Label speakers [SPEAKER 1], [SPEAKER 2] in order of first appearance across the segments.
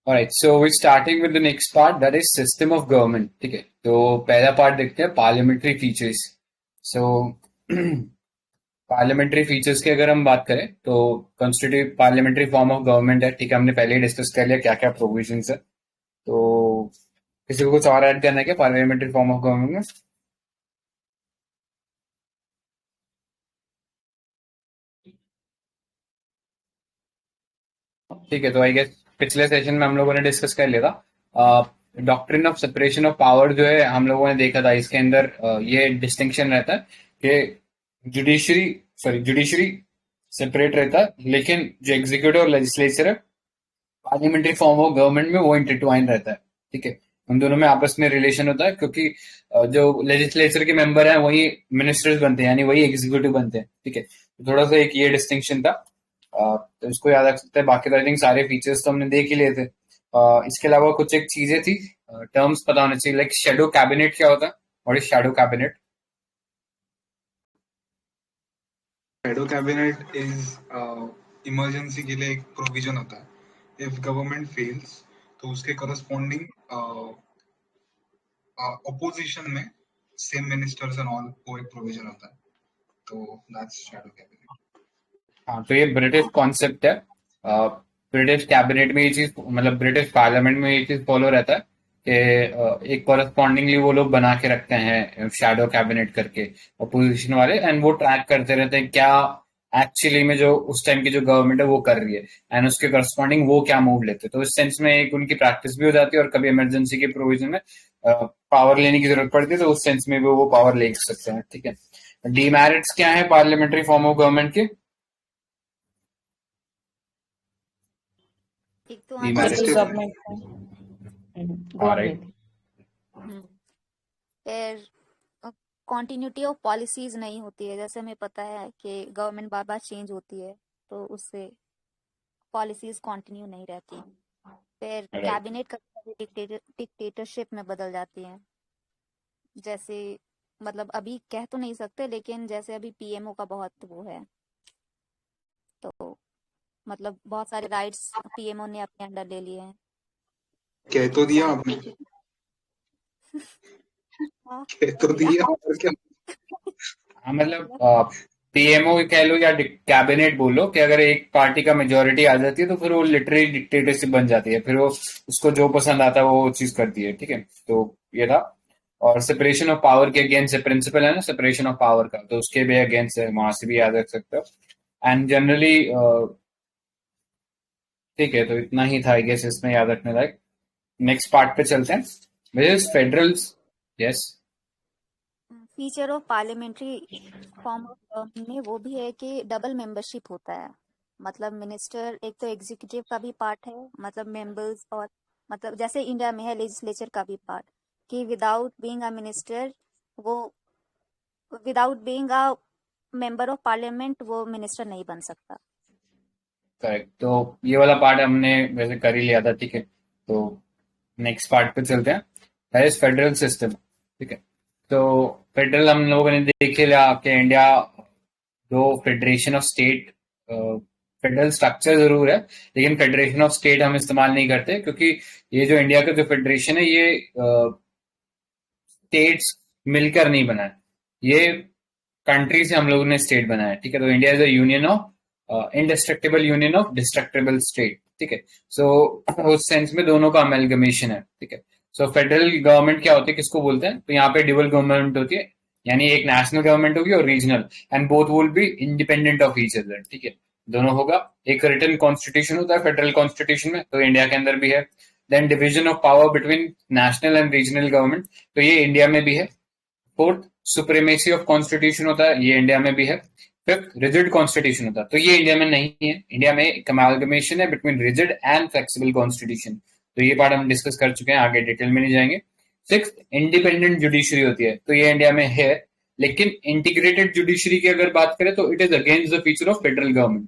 [SPEAKER 1] Alright, so we starting with the next part, that is system of government. ठीक है, तो पहला part देखते हैं पार्लियामेंट्री फीचर्स। सो पार्लियामेंट्री फीचर्स की अगर हम बात करें तो constitute parliamentary form of government है। ठीक है, हमने पहले ही डिस्कस कर लिया क्या क्या प्रोविजंस है। तो किसी को कुछ और ऐड करना है क्या पार्लियामेंट्री फॉर्म ऑफ गवर्नमेंट में? ठीक है, तो आई गेस पिछले सेशन में हम लोगों ने डिस्कस कर लिया था doctrine of separation of power जो है हम लोगों ने देखा था। इसके अंदर ये डिस्टिंक्शन रहता है कि जुडिशरी जुडिशरी सेपरेट रहता है, लेकिन जो एग्जीक्यूटिव और लेजिस्लेचर है पार्लियामेंट्री फॉर्म ऑफ गवर्नमेंट में वो इंटरट्वाइन रहता है। ठीक है, उन दोनों में आपस में रिलेशन होता है, क्योंकि जो लेजिस्लेचर के मेंबर हैं वही मिनिस्टर्स बनते हैं, यानी वही एग्जीक्यूटिव बनते हैं। ठीक है, तो थोड़ा सा एक ये डिस्टिंक्शन था। तो इसको याद रख सकते हैं। बाकी तो आई थिंक सारे फीचर्स तो हमने देख ही लिए थे। इसके अलावा कुछ एक चीजें थी, टर्म्स पता होना चाहिए, लाइक शेडो कैबिनेट क्या होता है, और is shadow cabinet?
[SPEAKER 2] Shadow cabinet is emergency के लिए एक प्रोविजन होता है। इफ गवर्नमेंट फेल्स तो उसके करस्पॉन्डिंग ऑपोजिशन में सेम मिनिस्टर्स एंड ऑल वो एक प्रोविजन होता है। तो दैट्स शेडो कैबिनेट।
[SPEAKER 1] हाँ, तो ये ब्रिटिश कॉन्सेप्ट है। ब्रिटिश कैबिनेट में ये चीज, मतलब ब्रिटिश पार्लियामेंट में ये चीज फॉलो रहता है कि एक कॉरेस्पॉन्डिंगली वो लोग बना के रखते हैं शैडो कैबिनेट करके अपोजिशन वाले, एंड वो ट्रैक करते रहते हैं क्या एक्चुअली में जो उस टाइम की जो गवर्नमेंट है वो कर रही है, एंड उसके करस्पॉन्डिंग वो क्या मूव लेते हैं। तो इस सेंस में एक उनकी प्रैक्टिस भी हो जाती है, और कभी इमरजेंसी के प्रोविजन में पावर लेने की जरूरत पड़ती है तो उस सेंस में भी वो पावर ले सकते हैं। ठीक है, डीमेरिट्स क्या है पार्लियामेंट्री फॉर्म ऑफ गवर्नमेंट के?
[SPEAKER 3] एक तो वहाँ पे
[SPEAKER 1] डीमेरिट्स,
[SPEAKER 4] सेंट्रल
[SPEAKER 3] फिर
[SPEAKER 4] government go
[SPEAKER 1] right.
[SPEAKER 4] Ahead.
[SPEAKER 3] Continuity of policies नहीं होती है। जैसे हमें पता है कि गवर्नमेंट बार बार चेंज होती है, तो उससे पॉलिसीज कंटिन्यू नहीं रहती। फिर
[SPEAKER 1] राइट,
[SPEAKER 3] कैबिनेट कभी डिक्टेटरशिप में बदल जाती है। जैसे मतलब अभी कह तो नहीं सकते, लेकिन जैसे अभी पीएमओ का बहुत वो है, तो मतलब बहुत सारे राइट्स पीएमओ ने अपने अंडर ले लिए हैं।
[SPEAKER 2] कह तो दिया आपने,
[SPEAKER 3] हाँ,
[SPEAKER 2] कह तो दिया और क्या।
[SPEAKER 1] हाँ मतलब पीएमओ कह लो या कैबिनेट बोलो, कि अगर एक पार्टी का मेजोरिटी आ जाती है तो फिर वो लिटरली डिक्टेटरशिप बन जाती है, फिर वो उसको जो पसंद आता है वो चीज करती है। ठीक है, तो ये था। और सेपरेशन ऑफ पावर के अगेंस्ट प्रिंसिपल है ना सेपरेशन ऑफ पावर का, तो उसके भी अगेंस्ट है, वहां से भी याद रख सकते हो। एंड जनरली ठीक है, तो इतना ही था आई गेस इसमें याद रखने लायक। नेक्स्ट पार्ट पे चलते हैं, federals. Yes.
[SPEAKER 3] Feature of parliamentary form of government में वो भी है कि डबल मेंबरशिप होता है। मतलब मिनिस्टर एक तो एग्जीक्यूटिव का भी पार्ट है, मतलब मेंबर्स, और मतलब जैसे इंडिया में है लेजिस्लेचर का भी पार्ट, कि विदाउट बीइंग अ मिनिस्टर, वो without being a member of parliament वो मिनिस्टर नहीं बन सकता।
[SPEAKER 1] करेक्ट, तो ये वाला पार्ट हमने वैसे कर ही लिया था। ठीक है, तो नेक्स्ट पार्ट पे चलते हैं, दैट इज फेडरल सिस्टम। ठीक है, तो फेडरल हम लोगों ने देख ही लिया कि इंडिया दो federation of state, federal structure जरूर है, लेकिन फेडरेशन ऑफ स्टेट हम इस्तेमाल नहीं करते, क्योंकि ये जो इंडिया का जो फेडरेशन है ये स्टेट्स मिलकर नहीं बना है, ये कंट्री से हम लोगों ने स्टेट बनाया है। ठीक है, तो India is a union of indestructible union of destructible state. ठीक है, सो उस सेंस में दोनों का अमेलगमेशन है। ठीक है, सो फेडरल गवर्नमेंट क्या होती है, किसको बोलते हैं? तो यहाँ पे ड्यूअल गवर्नमेंट होती है, यानी एक नेशनल गवर्नमेंट होगी और regional, and both will be independent of each other. ठीक है, दोनों होगा। एक रिटन कॉन्स्टिट्यूशन होता है फेडरल कॉन्स्टिट्यूशन में, तो इंडिया के अंदर भी है। Then division of power between national and regional government, तो ये इंडिया में भी है। फोर्थ, सुप्रीमेसी ऑफ कॉन्स्टिट्यूशन होता है, ये इंडिया में भी है। फिफ्थ, रिजिड कॉन्स्टिट्यूशन होता है, तो ये इंडिया में नहीं है। इंडिया में एक अमालगमेशन है between rigid and flexible constitution, तो ये पार्ट हम डिस्कस कर चुके हैं, आगे डिटेल में नहीं जाएंगे। सिक्स्थ, इंडिपेंडेंट जुडिशरी होती है, तो ये इंडिया में है, लेकिन इंटीग्रेटेड जुडिशरी की अगर बात करें तो it is against the feature of federal government.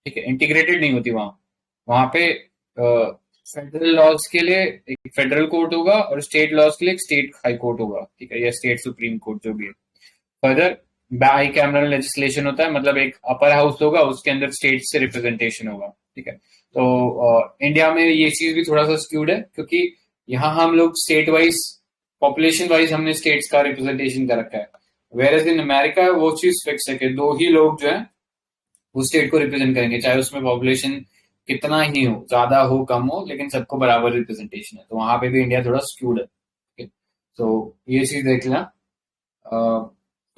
[SPEAKER 1] ठीक है, इंटीग्रेटेड नहीं होती वहां। वहां पे फेडरल लॉज के लिए एक फेडरल कोर्ट होगा और स्टेट लॉज के लिए एक स्टेट हाई कोर्ट होगा। ठीक है, या स्टेट सुप्रीम कोर्ट जो भी है। फर्दर, बाई कैमरल लेजिस्लेशन होता है, मतलब एक अपर हाउस होगा, उसके अंदर स्टेट से रिप्रेजेंटेशन होगा। ठीक है, तो इंडिया में ये चीज भी थोड़ा सा स्क्यूड है, क्योंकि यहाँ हम लोग स्टेट वाइज, पॉपुलेशन वाइज हमने स्टेट्स का रिप्रेजेंटेशन कर रखा है, वेयर एज इन अमेरिका वो चीज फिक्स है कि 2 ही लोग जो है वो स्टेट को रिप्रेजेंट करेंगे, चाहे उसमें पॉपुलेशन कितना ही हो, ज्यादा हो कम हो, लेकिन सबको बराबर रिप्रेजेंटेशन है। तो वहां पे भी इंडिया थोड़ा स्क्यूड है। तो ये चीज देख लेना।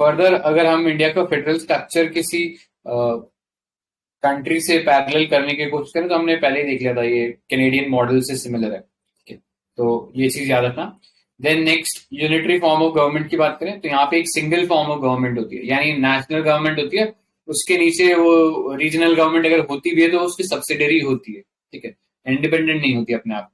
[SPEAKER 1] फर्दर अगर हम इंडिया का फेडरल स्ट्रक्चर किसी कंट्री से पैरेलल करने की कोशिश करें, तो हमने पहले ही देख लिया था, ये कैनेडियन मॉडल से सिमिलर है। ठीक है, तो ये चीज याद रखना। Then next, unitary form of government की बात करें तो यहाँ पे एक सिंगल फॉर्म ऑफ गवर्नमेंट होती है, यानी नेशनल गवर्नमेंट होती है, उसके नीचे वो रीजनल गवर्नमेंट अगर होती भी है तो उसकी सब्सिडरी होती है। ठीक है, इंडिपेंडेंट नहीं होती अपने आप।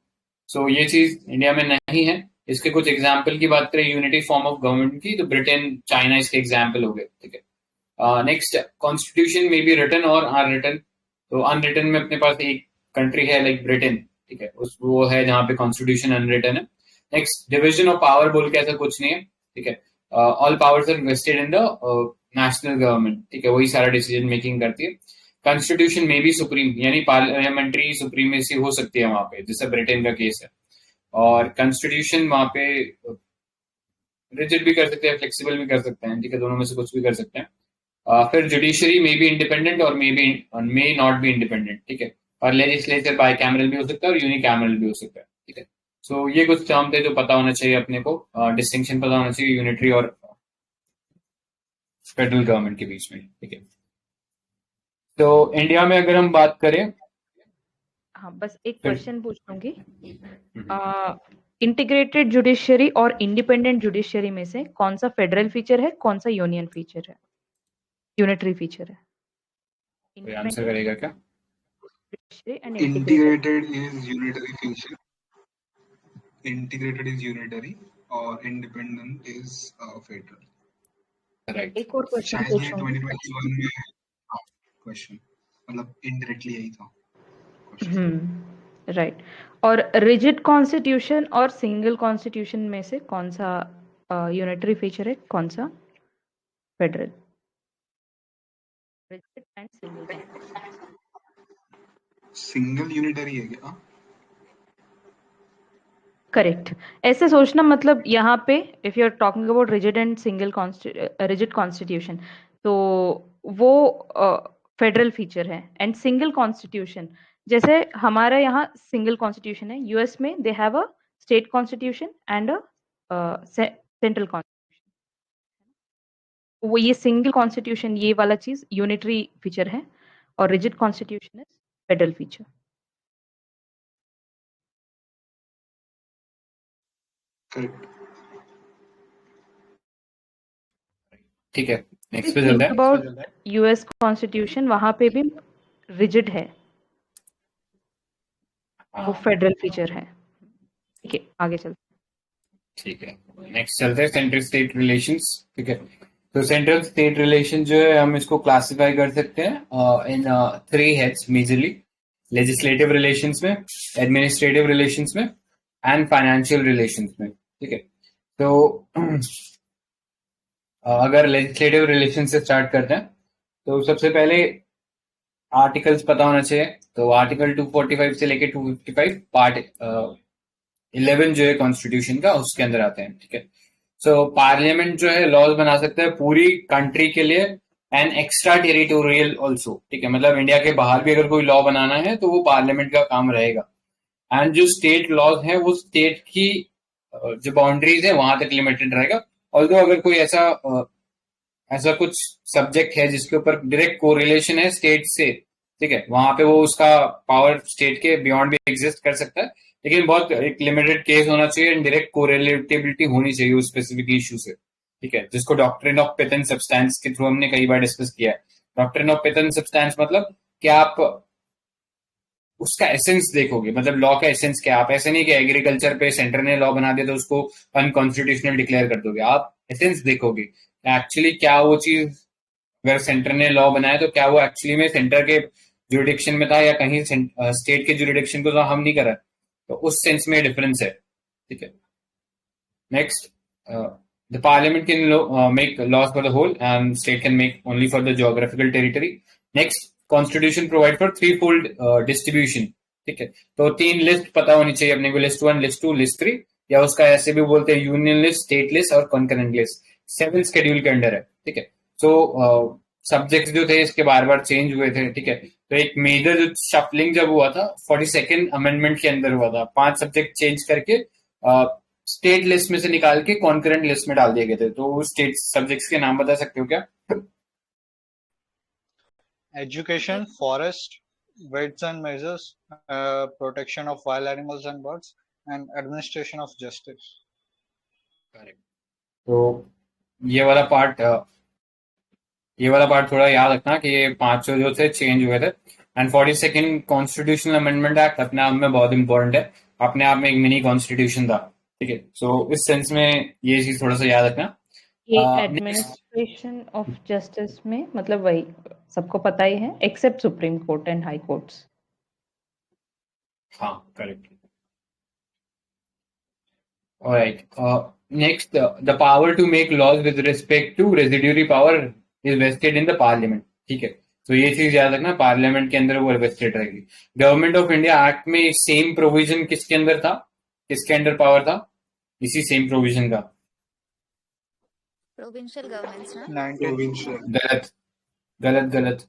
[SPEAKER 1] सो ये चीज इंडिया में नहीं है। इसके कुछ एग्जाम्पल की बात करें यूनिटी फॉर्म ऑफ गवर्नमेंट की, तो ब्रिटेन, चाइना इसके एग्जाम्पल हो गए। ठीक है, नेक्स्ट, कॉन्स्टिट्यूशन में बी रिटन और अनरिटन। तो अनरिटन में अपने पास एक कंट्री है लाइक ब्रिटेन। ठीक है, उस वो है जहां पे कॉन्स्टिट्यूशन अनरिटन है। नेक्स्ट, डिविजन ऑफ पावर बोल के ऐसा कुछ नहीं है। ठीक है, all powers are vested in the national government. ठीक है, वही सारा डिसीजन मेकिंग करती है। कॉन्स्टिट्यूशन में भी सुप्रीम, यानी पार्लियामेंट्री सुप्रीमेसी हो सकती है वहां पे, जैसे ब्रिटेन का केस है। और कॉन्स्टिट्यूशन वहां पे रिजिड भी कर सकते हैं, फ्लेक्सिबल भी कर सकते हैं। ठीक है, दोनों में से कुछ भी कर सकते हैं। फिर जुडिशरी में भी इंडिपेंडेंट और मे नॉट बी इंडिपेंडेंट। ठीक है, और लेजिस्लेचर बाय कैमरल भी हो सकता है और यूनिकैमरल भी हो सकता है। ठीक है, सो ये कुछ टर्म थे जो पता होना चाहिए अपने को, डिस्टिंक्शन पता होना चाहिए यूनिटरी और फेडरल गवर्नमेंट के बीच में। ठीक है, तो इंडिया में अगर हम बात करें,
[SPEAKER 4] हाँ, बस एक क्वेश्चन पूछ लूंगी। इंटीग्रेटेड जुडिशरी और इंडिपेंडेंट जुडिशरी में से कौन सा फेडरल फीचर है, कौन सा यूनियन फीचर है, यूनिटरी फीचर है?
[SPEAKER 1] कोई आंसर करेगा क्या?
[SPEAKER 2] Integrated is unitary feature, integrated is unitary और इंडिपेंडेंट इज फेडरल।
[SPEAKER 1] राइट,
[SPEAKER 4] एक और क्वेश्चन
[SPEAKER 2] शायद ये
[SPEAKER 4] पूछूंगी।
[SPEAKER 2] 2021 में क्वेश्चन, मतलब इनडायरेक्टली यही था क्वेश्चन।
[SPEAKER 4] राइट। और रिजिड कॉन्स्टिट्यूशन और सिंगल कॉन्स्टिट्यूशन में से कौन सा यूनिटरी फीचर है, कौन सा federal? Rigid and single.
[SPEAKER 2] Single unitary है क्या?
[SPEAKER 4] करेक्ट। ऐसे सोचना, मतलब यहाँ पे if you are talking about rigid and single rigid constitution, तो वो फेडरल फीचर है। एंड सिंगल कॉन्स्टिट्यूशन, जैसे हमारा यहाँ सिंगल कॉन्स्टिट्यूशन है, यूएस में they have a state constitution and a central constitution. वो ये सिंगल कॉन्स्टिट्यूशन, ये वाला चीज यूनिटरी फीचर है, और rigid constitution is federal feature.
[SPEAKER 2] Correct.
[SPEAKER 1] ठीक है, नेक्स्ट पे चलते हैं।
[SPEAKER 4] अबाउट यूएस कॉन्स्टिट्यूशन, वहां पे भी रिजिड है, वो फेडरल फीचर है। ठीक है, आगे चलते हैं।
[SPEAKER 1] ठीक है, नेक्स्ट चलते हैं सेंट्रल स्टेट रिलेशंस। ठीक है, तो सेंट्रल स्टेट रिलेशन जो है हम इसको क्लासिफाई कर सकते हैं इन 3 हेड्स मेजरली, लेजिस्लेटिव रिलेशंस में, एडमिनिस्ट्रेटिव रिलेशंस में एंड फाइनेंशियल रिलेशंस में। ठीक है, तो अगर लेजिस्लेटिव रिलेशन से स्टार्ट करते हैं तो सबसे पहले आर्टिकल्स पता होना चाहिए। तो आर्टिकल 245 से लेके 255 पार्ट 11 जो है कॉन्स्टिट्यूशन का, उसके अंदर आते हैं। ठीक है, सो पार्लियामेंट जो है लॉज बना सकता है पूरी कंट्री के लिए एंड एक्स्ट्रा टेरिटोरियल ऑल्सो। ठीक है, मतलब इंडिया के बाहर भी अगर कोई लॉ बनाना है तो वो पार्लियामेंट का काम रहेगा। एंड जो स्टेट लॉज है वो स्टेट की जो बाउंड्रीज है वहां तक लिमिटेड रहेगा। ऑल्दो अगर कोई ऐसा कुछ सब्जेक्ट है जिसके ऊपर डायरेक्ट कोरिलेशन है स्टेट से, ठीक है, वहां पे वो उसका पावर स्टेट के बियॉन्ड भी एग्जिस्ट कर सकता है, लेकिन बहुत एक लिमिटेड केस होना चाहिए एंड डायरेक्ट कोरिलेटिविटी होनी चाहिए उस स्पेसिफिक इशू से। ठीक है, जिसको डॉक्ट्रिन ऑफ पेटेंट सब्सटेंस के थ्रू हमने कई बार डिस्कस किया है। डॉक्ट्रिन ऑफ पेटेंट सब्सटेंस मतलब कि आप उसका एसेंस देखोगे, मतलब लॉ का एसेंस क्या। आप ऐसे नहीं कि एग्रीकल्चर पे सेंटर ने लॉ बना दिया तो उसको अनकॉन्स्टिट्यूशनल डिक्लेयर कर दोगे। आप एसेंस देखोगे एक्चुअली क्या वो चीज, अगर सेंटर ने लॉ बनाया तो क्या वो एक्चुअली में सेंटर के जुरिडिक्शन में था या कहीं स्टेट के जुरिडिक्शन को तो हम नहीं कर रहे। तो उस सेंस में डिफरेंस है। ठीक है, next, the parliament can make laws for the whole and state can make only for the geographical territory. Next, Constitution provide for threefold distribution. ठीक है। तो 3 लिस्ट पता होनी चाहिए अपने को, लिस्ट 1, लिस्ट 2, लिस्ट 3, या उसका ऐसे भी बोलते हैं यूनियन लिस्ट, स्टेट लिस्ट और कॉन्करेंट लिस्ट। 7 शेड्यूल के अंडर है, ठीक है। सो सब्जेक्ट्स जो थे इसके बार बार चेंज हुए थे, ठीक है। तो एक मेजर जो शफलिंग जब हुआ था 42nd अमेंडमेंट के अंदर हुआ था, 5 सब्जेक्ट चेंज करके स्टेट लिस्ट में से निकाल के कॉन्करेंट लिस्ट में डाल दिए गए थे। तो स्टेट सब्जेक्ट्स के नाम बता सकते हो क्या?
[SPEAKER 5] Education, forest, weights and measures, protection of wild animals and birds, and administration of justice.
[SPEAKER 1] Correct. तो ये वाला पार्ट थोड़ा याद रखना कि ये 5 जो थे चेंज हुए थे। And 42nd constitutional amendment act अपने आप में बहुत इंपॉर्टेंट है, अपने आप में एक मिनी कॉन्स्टिट्यूशन था, ठीक है। सो इस सेंस में ये चीज थोड़ा सा याद रखना।
[SPEAKER 4] ये
[SPEAKER 1] next-
[SPEAKER 4] एडमिनिस्ट्रेशन ऑफ जस्टिस में मतलब वही सबको पता ही है, except supreme court and high courts.
[SPEAKER 1] हाँ, correct. Alright. Next, the power to make laws with respect to residuary power is vested in the parliament. ठीक है। तो ये चीज याद रखना, पार्लियामेंट के अंदर वो वेस्टेड रहेगी। गवर्नमेंट ऑफ इंडिया एक्ट में सेम प्रोविजन किसके अंदर था, किसके अंडर पावर था इसी सेम प्रोविजन का?
[SPEAKER 3] प्रोविंशियल गवर्नमेंट्स ना।
[SPEAKER 5] 19
[SPEAKER 2] प्रोविंशियल
[SPEAKER 1] गलत गलत गलत।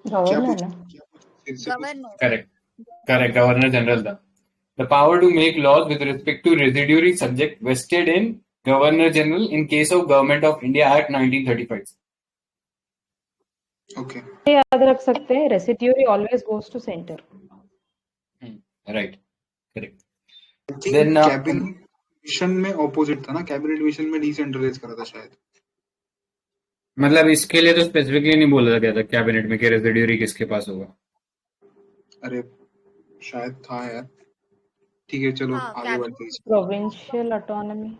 [SPEAKER 2] क्या
[SPEAKER 4] गवर्नर
[SPEAKER 2] पूछ
[SPEAKER 4] ना।
[SPEAKER 2] फिर से पूछ।
[SPEAKER 3] गवर्नर
[SPEAKER 1] करेक्ट, गवर्नर जनरल था। The power to make laws with respect to residuary subject vested in Governor General in case of Government of India Act 1935.
[SPEAKER 2] Okay,
[SPEAKER 4] याद रख सकते हैं, residuary always goes to centre.
[SPEAKER 1] Right, correct.
[SPEAKER 2] I think
[SPEAKER 1] Then
[SPEAKER 2] cabinet mission में opposite था ना, cabinet mission में decentralise करा था शायद।
[SPEAKER 1] मतलब इसके लिए तो स्पेसिफिकली नहीं बोला गया था कैबिनेट में कि रेसिड्यूरी किसके पास होगा।
[SPEAKER 2] अरे शायद था यार, ठीक है चलो
[SPEAKER 3] हाँ,
[SPEAKER 2] आगे
[SPEAKER 3] कैबिनेट
[SPEAKER 2] बढ़ते हैं।
[SPEAKER 4] प्रोविंशियल ऑटोनॉमी,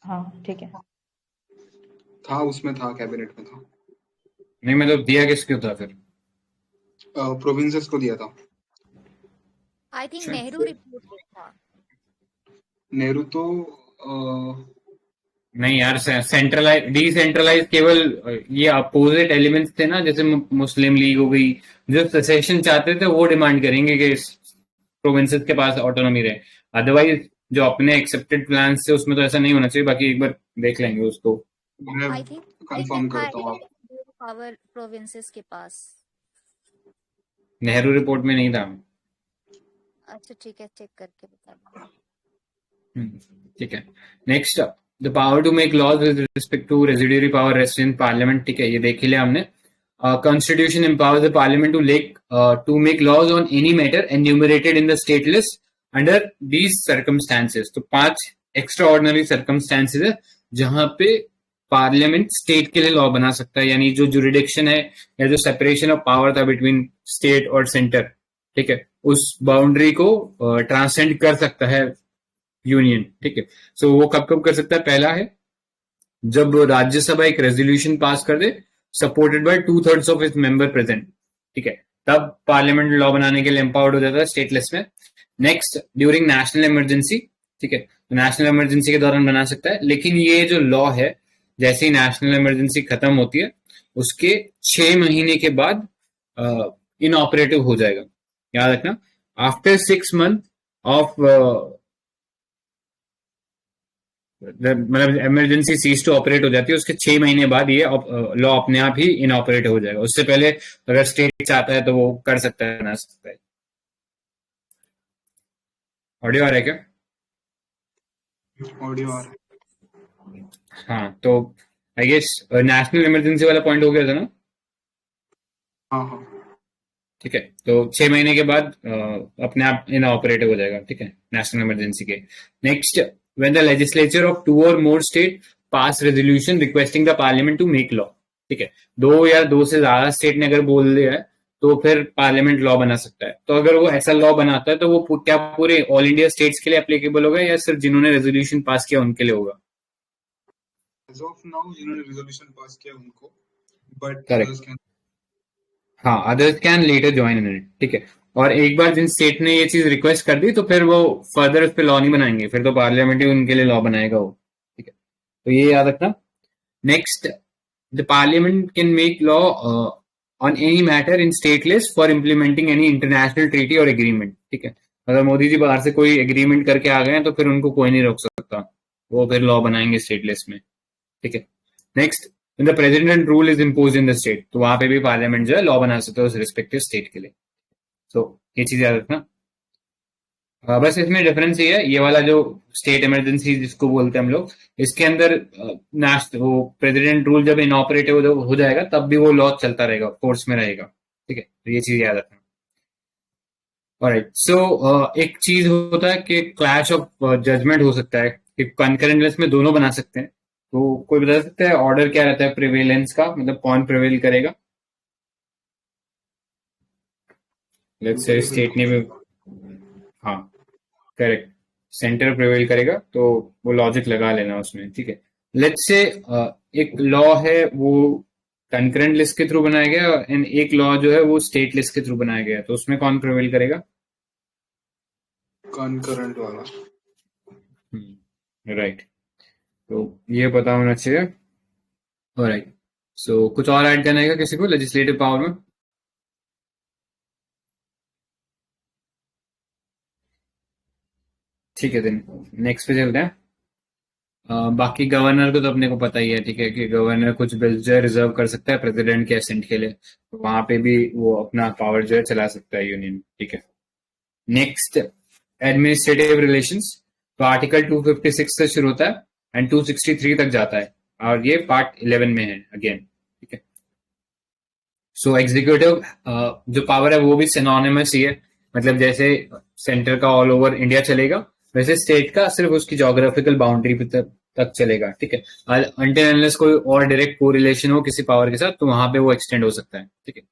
[SPEAKER 4] हाँ ठीक है।
[SPEAKER 2] था, उसमें था, कैबिनेट में था।
[SPEAKER 1] नहीं मतलब दिया किसको था फिर?
[SPEAKER 2] प्रोविंसेस को दिया था।
[SPEAKER 3] आई थिंक
[SPEAKER 1] अच्छा।
[SPEAKER 3] नेहरू रिपोर्ट में था।
[SPEAKER 2] नेहरू तो
[SPEAKER 1] नहीं यार, सेंट्रलाइज डिसेंट्रलाइज केवल ये अपोजिट एलिमेंट्स थे ना, जैसे मुस्लिम लीग हो गई, जो सेसेशन चाहते थे वो डिमांड करेंगे कि प्रोविंसेस के पास ऑटोनॉमी रहे। अदरवाइज जो अपने एक्सेप्टेड प्लान थे उसमें तो ऐसा नहीं होना चाहिए। बाकी एक बार देख लेंगे उसको।
[SPEAKER 2] मैं
[SPEAKER 3] आई थिंक
[SPEAKER 2] कंफर्म करता हूँ।
[SPEAKER 3] पावर प्रोविंसेस के पास।
[SPEAKER 1] नेहरू रिपोर्ट में नहीं था।
[SPEAKER 3] अच्छा ठीक है, चेक करके बता।
[SPEAKER 1] ठीक है। Next, the power to make laws with respect to residuary power rest in parliament. ठीक है, ये देख लिया हमने। Constitution empowers the Parliament to make laws on any matter enumerated in the state list under these circumstances. तो 5 extraordinary circumstances है जहां पे पार्लियामेंट स्टेट के लिए लॉ बना सकता है, यानी जो जुरिडिक्शन है या जो सेपरेशन ऑफ पावर था बिटवीन स्टेट और सेंटर, ठीक है, उस बाउंड्री को ट्रांसेंड कर सकता है यूनियन। ठीक है, सो वो कब कब कर सकता है? पहला है जब राज्यसभा एक रेजोल्यूशन पास कर they supported by 2/3 of its member present. ठीक है, तब पार्लियामेंट लॉ बनाने के लिए एम्पावर्ड हो जाता है स्टेटलेस में। Next, during national emergency. ठीक है, तो नेशनल इमरजेंसी के दौरान बना सकता है, लेकिन ये जो लॉ है जैसे ही नेशनल इमरजेंसी खत्म होती है उसके 6 महीने के बाद इनऑपरेटिव हो जाएगा। याद रखना, आफ्टर 6 months ऑफ मतलब इमरजेंसी सीज टू ऑपरेट हो जाती है, उसके 6 महीने बाद ये लॉ अपने आप ही इनऑपरेट हो जाएगा। उससे पहले अगर स्टेट चाहता है तो वो कर सकता है, बना सकता है। ऑडियो आ रहा है क्या?
[SPEAKER 2] ऑडियो आ रहा है।
[SPEAKER 1] हाँ, तो आई गेस नेशनल इमरजेंसी वाला पॉइंट हो गया था ना?
[SPEAKER 2] हाँ हाँ,
[SPEAKER 1] ठीक है, तो 6 महीने के बाद अपने आप इनऑपरेटिव हो जाएगा। ठीक है, नेशनल इमरजेंसी के। Next, when the legislature of 2 or more state pass resolution requesting the parliament to make law। ठीक है, 2 या 2 से ज्यादा स्टेट ने अगर बोल दिया है तो फिर पार्लियामेंट लॉ बना सकता है। तो अगर वो ऐसा लॉ बनाता है तो वो क्या पूरे ऑल इंडिया स्टेट्स के लिए एप्लीकेबल होगा या सिर्फ जिन्होंने रेजोल्यूशन पास किया उनके लिए होगा?
[SPEAKER 2] एज ऑफ नाउ जिन्होंने रेजोल्यूशन पास किया उनको, बट
[SPEAKER 1] Correct. हाँ, others can letter join in it. ठीक है, और एक बार जिन स्टेट ने ये चीज रिक्वेस्ट कर दी तो फिर वो फर्दर उस पर लॉ नहीं बनाएंगे, फिर तो पार्लियामेंट ही उनके लिए लॉ बनाएगा वो। ठीक है, तो ये याद रखना। Next, the parliament can make law on any matter in state list for implementing any international treaty और एग्रीमेंट। ठीक है, अगर मोदी जी बाहर से कोई एग्रीमेंट करके आ गए तो फिर उनको कोई नहीं रोक सकता, वो फिर लॉ बनाएंगे स्टेट लिस्ट में। ठीक है, next, the president rule is impose in the state, तो वहां पे भी पार्लियामेंट जो है लॉ बना सकते हो उस रिस्पेक्टिव स्टेट के लिए। तो ये चीज याद रखना। बस इसमें डिफरेंस ये है, ये वाला जो स्टेट इमरजेंसी जिसको बोलते हैं हम लोग, इसके अंदर वो प्रेसिडेंट रूल जब इनऑपरेटिव हो जाएगा तब भी वो लॉ चलता रहेगा, फोर्स में रहेगा। ठीक है, तो ये चीज याद रखना। ऑलराइट, सो एक चीज होता है कि क्लैश ऑफ जजमेंट हो सकता है कि कंकरेंट लिस्ट में दोनों बना सकते हैं। तो कोई बता सकता है ऑर्डर क्या रहता है प्रिवेलेंस का, मतलब कौन प्रिवेल करेगा? लेट्स से स्टेट ने भी, हाँ करेक्ट, सेंटर प्रिवेल करेगा, तो वो लॉजिक लगा लेना उसमें। ठीक है, लेट्स से एक लॉ है वो कंकरेंट लिस्ट के थ्रू बनाया गया एंड एक लॉ जो है वो स्टेट लिस्ट के थ्रू बनाया गया, तो उसमें कौन प्रिवेल करेगा?
[SPEAKER 2] कंकरेंट वाला।
[SPEAKER 1] राइट, तो ये पता होना चाहिए। ऑलराइट, सो कुछ और ऐड करना है किसी को लेजिस्लेटिव पावर में? ठीक है, दिन नेक्स्ट पे चलते हैं। बाकी गवर्नर को तो अपने को पता ही है। ठीक है, कि गवर्नर कुछ बिल जो है रिजर्व कर सकता है प्रेसिडेंट के असेंट के लिए, तो वहां पे भी वो अपना पावर जो है चला सकता है यूनियन। ठीक है, नेक्स्ट, एडमिनिस्ट्रेटिव रिलेशंस, तो आर्टिकल 256 से शुरू होता है एंड 263 तक जाता है, और ये पार्ट 11 में है अगेन। ठीक है, सो एग्जीक्यूटिव जो पावर है वो भी सिनोनिमस ही है, मतलब जैसे सेंटर का ऑल ओवर इंडिया चलेगा वैसे स्टेट का सिर्फ उसकी ज्योग्राफिकल बाउंड्री तक चलेगा। ठीक है, अनटिल अनलेस कोई और डायरेक्ट कोरिलेशन हो किसी पावर के साथ तो वहां पे वो एक्सटेंड हो सकता है। ठीक है,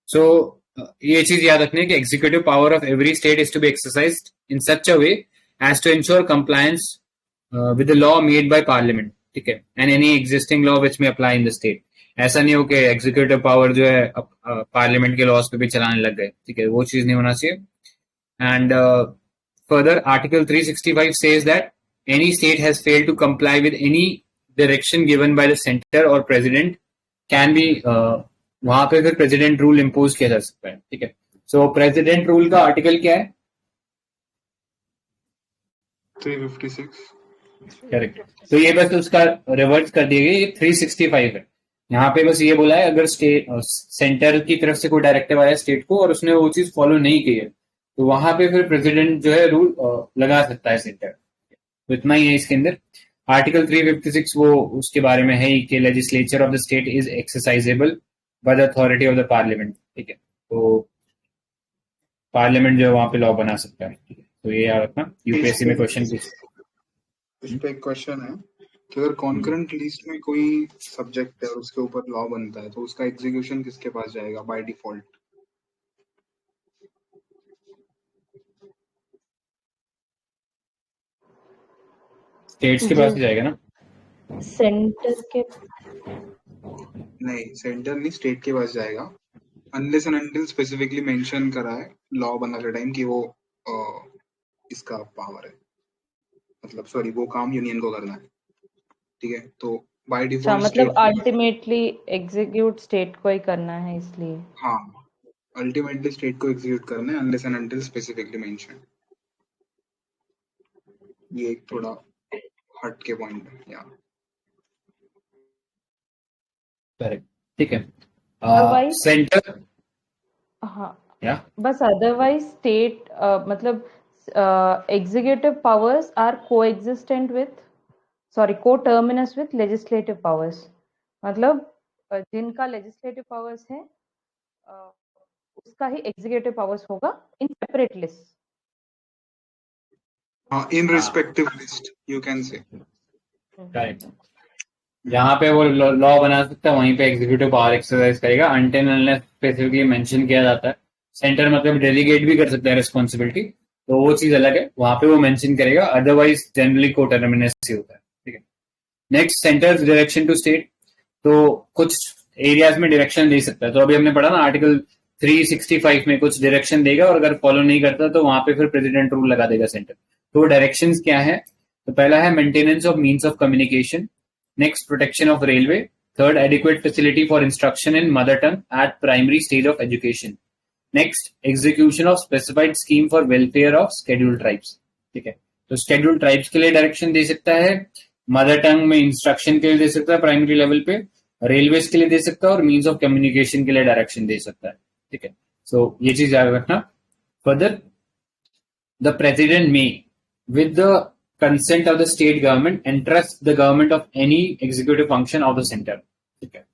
[SPEAKER 1] सो ये चीज याद रखनी है कि executive power of every state is to be exercised in such a way as to ensure compliance with the law made by parliament. ठीक है, and any existing law which में अप्लाई इन द स्टेट। ऐसा नहीं हो कि executive power जो है parliament के लॉज पे भी चलाने लग गए। ठीक है, वो चीज नहीं होना चाहिए। And further, Article 365 says that any state has failed to comply with any direction given by the center or president can be वहां पे फिर प्रेसिडेंट रूल इम्पोज किया जा सकता है। ठीक है, सो प्रेसिडेंट रूल का आर्टिकल क्या है?
[SPEAKER 2] 356।
[SPEAKER 1] करेक्ट, तो ये बस उसका रिवर्स कर दिया गया, ये 365 है। यहाँ पे बस ये बोला है अगर स्टेट सेंटर की तरफ से कोई डायरेक्टिव आया स्टेट को और उसने वो चीज फॉलो नहीं की है तो वहां पे फिर प्रेसिडेंट जो है रूल लगा सकता है सेंटर। तो इतना ही है इसके अंदर। आर्टिकल 356 वो उसके बारे में है कि legislature of the state is exercisable by the authority of the parliament. ठीक है, तो पार्लियामेंट जो है वहां पे लॉ बना सकता है। ठीक है, तो ये याद रखना, यूपीएससी में क्वेश्चन पूछ।
[SPEAKER 2] इस पे एक क्वेश्चन है कि अगर कॉन्करेंट लिस्ट में कोई सब्जेक्ट है और उसके ऊपर लॉ बनता है तो उसका एग्जीक्यूशन किसके पास जाएगा बाय डिफॉल्ट?
[SPEAKER 1] स्टेट्स के पास ही जाएगा ना?
[SPEAKER 4] सेंटर के
[SPEAKER 2] नहीं, सेंटर नहीं, स्टेट के पास जाएगा unless and until specifically mention करा है लॉ बनाते टाइम कि वो इसका पावर है, मतलब सॉरी वो काम यूनियन को करना है। ठीक है, तो बाय डिफॉल्ट
[SPEAKER 4] मतलब अल्टीमेटली एग्जीक्यूट स्टेट को ही करना है इसलिए।
[SPEAKER 2] हाँ, अल्टीमेटली स्टेट को एग्जीक्यूट करना है unless and until specifically mention. ये एक थोड़ा हट के पॉइंट है यार।
[SPEAKER 1] करेक्ट, ठीक है।
[SPEAKER 4] Otherwise-
[SPEAKER 1] सेंटर
[SPEAKER 4] हाँ,
[SPEAKER 1] या
[SPEAKER 4] बस अदरवाइज स्टेट मतलब executive powers are coexistent with coterminous with legislative powers, मतलब जिनका लेजिस्लेटिव पावर्स है उसका ही एग्जीक्यूटिव पावर्स होगा इन सेपरेट लिस्ट।
[SPEAKER 2] हाँ, in respective list you can say.
[SPEAKER 1] Correct, जहाँ पे वो लॉ बना सकता है वहीं पे एग्जीक्यूटिव पावर एक्सरसाइज करेगा अनटिल अनलेस स्पेसिफिकली मेंशन किया जाता है। सेंटर मतलब डेलीगेट भी कर सकता है रिस्पॉन्सिबिलिटी, तो वो चीज अलग है, वहां पे वो मेंशन करेगा, अदरवाइज जनरली कोटर्मिनस ही होता है। ठीक है, next, centres direction to state, तो कुछ एरियाज में डायरेक्शन दे सकता है। तो अभी हमने पढ़ा ना आर्टिकल 365 में कुछ डायरेक्शन देगा और अगर फॉलो नहीं करता तो वहां पे फिर प्रेसिडेंट रूल लगा देगा सेंटर। तो डायरेक्शन क्या है? तो पहला है maintenance of means of communication, next protection of railway, Third, adequate facility for instruction in mother tongue at primary stage of education. Next, execution of specified scheme for welfare of scheduled tribes. ठीक है, तो scheduled tribes के लिए direction दे सकता है, mother tongue में instruction के लिए दे सकता है प्राइमरी लेवल पे, रेलवेज के लिए दे सकता है और मीन्स ऑफ कम्युनिकेशन के लिए डायरेक्शन दे सकता है. ठीक है, सो ये चीज याद रखना. Further, the president may with the consent of the state government entrust the government of any executive function of the centre. ठीक है,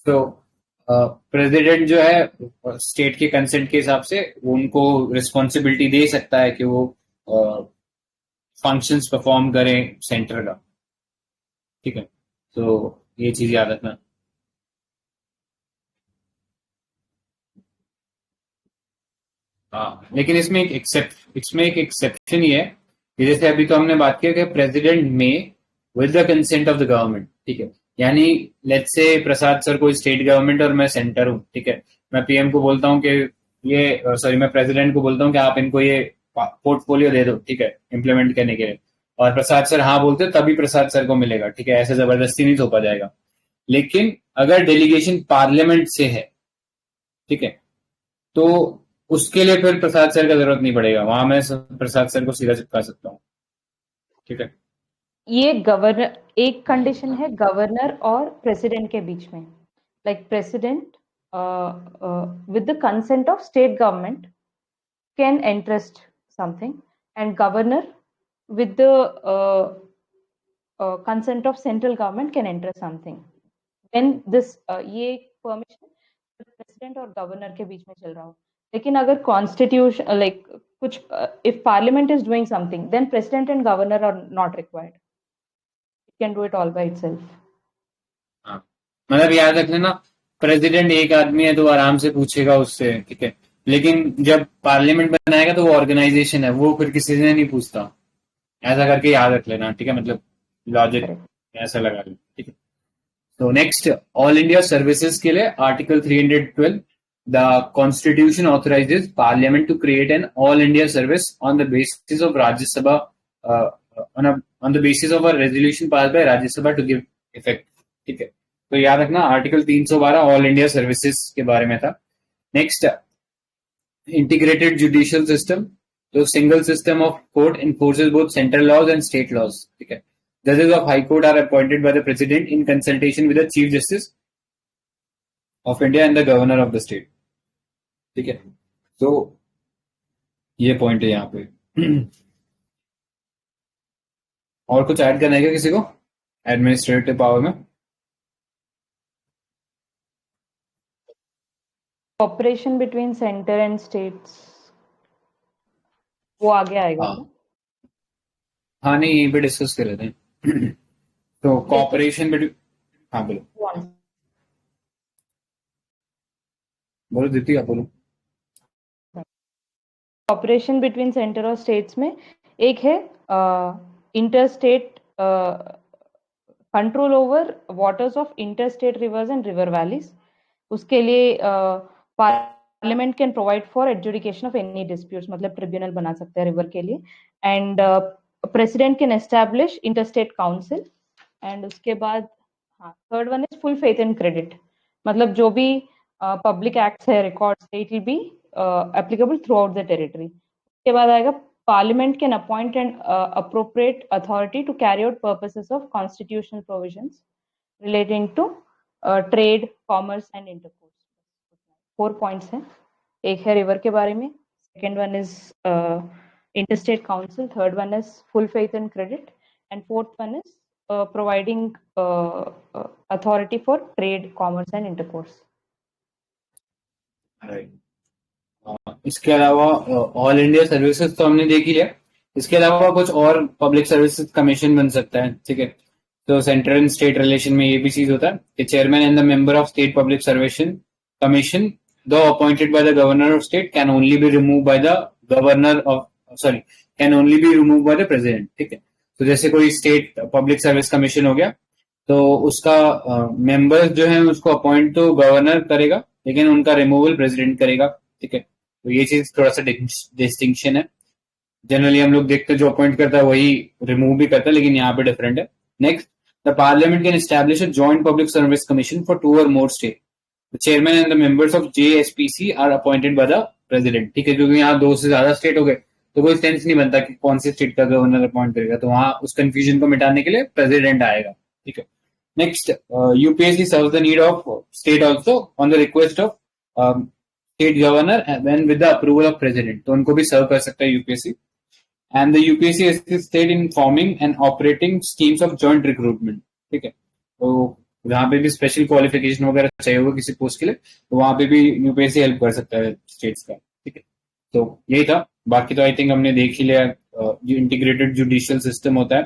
[SPEAKER 1] सो प्रेसिडेंट जो है स्टेट के कंसेंट के हिसाब से उनको रिस्पॉन्सिबिलिटी दे सकता है कि वो फंक्शंस परफॉर्म करें सेंटर का. ठीक है, तो ये चीज याद रखना. हाँ, लेकिन इसमें एक एक्सेप्शन ये है कि जैसे अभी तो हमने बात किया कि प्रेसिडेंट में with the consent of the government. ठीक है, यानी लेट्स से प्रसाद सर कोई स्टेट गवर्नमेंट और मैं सेंटर हूँ. ठीक है, मैं पीएम को बोलता हूँ कि मैं प्रेसिडेंट को बोलता हूँ कि आप इनको ये पोर्टफोलियो दे दो. ठीक है, इम्प्लीमेंट करने के लिए, और प्रसाद सर हाँ बोलते तभी प्रसाद सर को मिलेगा. ठीक है, ऐसे जबरदस्ती नहीं थोपा जाएगा. लेकिन अगर डेलीगेशन पार्लियामेंट से है, ठीक है, तो उसके लिए फिर प्रसाद सर का जरूरत नहीं पड़ेगा, वहां मैं प्रसाद सर को सीधा चिपका सकता हूँ. ठीक है,
[SPEAKER 4] ये गवर्नर एक कंडीशन है गवर्नर और प्रेसिडेंट के बीच में, like president with the consent of state government can entrust something and governor with the consent of central government can enter something. When this ये permission president और governor के बीच में चल रहा हो. लेकिन अगर constitution like कुछ if parliament is doing something, then president and governor are not required. It can do it all by itself.
[SPEAKER 1] हाँ, मतलब याद रखना ना, प्रेसिडेंट एक आदमी है तो आराम से पूछेगा उससे. ठीक है, लेकिन जब पार्लियामेंट बनाएगा तो वो ऑर्गेनाइजेशन है, वो फिर किसी से नहीं पूछता. ऐसा करके याद रख लेना. ठीक है, मतलब लॉजिक ऐसा लगा लो. ठीक है, तो नेक्स्ट, ऑल इंडिया सर्विसेज के लिए article 312, the constitution authorises parliament to create an all India service on the basis of Rajya Sabha on the basis of a resolution pass by Rajya Sabha to give effect. ठीक है, तो याद रखना आर्टिकल 312 ऑल इंडिया सर्विसेज के बारे में था. Next, integrated judicial system. तो single system of court enforces both central laws and state laws. ठीक है, जजेस of high court are appointed by the president in consultation with the chief justice of India and the governor of the state. ठीक है, तो ये point है यहाँ पे. और कुछ ऐड करना है क्या किसी को एडमिनिस्ट्रेटिव पावर में?
[SPEAKER 4] Cooperation between center and states वो आगे आएगा.
[SPEAKER 1] हाँ नहीं, यहीं पे डिस्कस कर लेते हैं. तो कॉपरेशन बिटवीन, हाँ बोलो बोलो दीप्ति, आप बोलो.
[SPEAKER 4] कॉपरेशन बिटवीन सेंटर और स्टेट्स में एक है interstate control over waters of interstate reverse and river valleys. उसके लिए parliament can provide for adjudication of any disputes, मतलब ट्रिब्यूनल बना सकते हैं रिवर के लिए. And president can establish interstate council. And उसके बाद हाँ, third one is full faith and credit, मतलब जो भी पब्लिक एक्ट्स है, records, it will be applicable through out the territory. उसके बाद आएगा parliament can appoint and appropriate authority to carry out purposes of constitutional provisions relating to trade, commerce and intercourse. 4 points हैं. एक है river के बारे में, second one is interstate council, third one is full faith and credit, and fourth one is providing authority for trade, commerce and intercourse.
[SPEAKER 1] इसके अलावा all India services तो हमने देख लिया. इसके अलावा कुछ और पब्लिक सर्विसेज कमीशन बन सकता है. ठीक है, तो सेंट्रल एंड स्टेट रिलेशन में ये भी चीज होता है कि chairman and the member of state public service commission दो appointed by the governor of state can only be remove by the president. ठीक है, तो जैसे कोई स्टेट पब्लिक सर्विस कमीशन हो गया तो उसका मेंबर्स जो है उसको अपॉइंट तो गवर्नर करेगा, लेकिन उनका रिमूवल प्रेसिडेंट करेगा. ठीक है, तो ये चीज थोड़ा सा डिस्टिंक्शन है. जनरली हम लोग देखते हैं जो अपॉइंट करता है वही रिमूव भी करता है, लेकिन यहाँ पे डिफरेंट है. Next, the parliament can establish a joint public service commission for 2 or more states. The chairman and the members of JSPC are appointed by the president. ठीक है, क्योंकि यहाँ 2 से ज्यादा स्टेट हो गए तो कोई सेंस नहीं बनता कि कौन से स्टेट का गवर्नर अपॉइंट करेगा, तो वहां उस कंफ्यूजन को मिटाने के लिए प्रेसिडेंट आएगा. ठीक है. Next, UPSC serves the need of state also on the request of state governor and with the approval of president. तो उनको भी सर्व कर सकता है UPSC. And the UPSC assists state in forming and operating schemes of joint recruitment. ठीक है, तो जहाँ पे भी स्पेशल क्वालिफिकेशन वगैरह चाहिए होगा किसी पोस्ट के लिए तो वहां पे भी यूपीएससी हेल्प कर सकता है स्टेट्स का. ठीक है, तो यही था. बाकी तो आई थिंक हमने देख ही लिया जो इंटीग्रेटेड जुडिशियल सिस्टम होता है.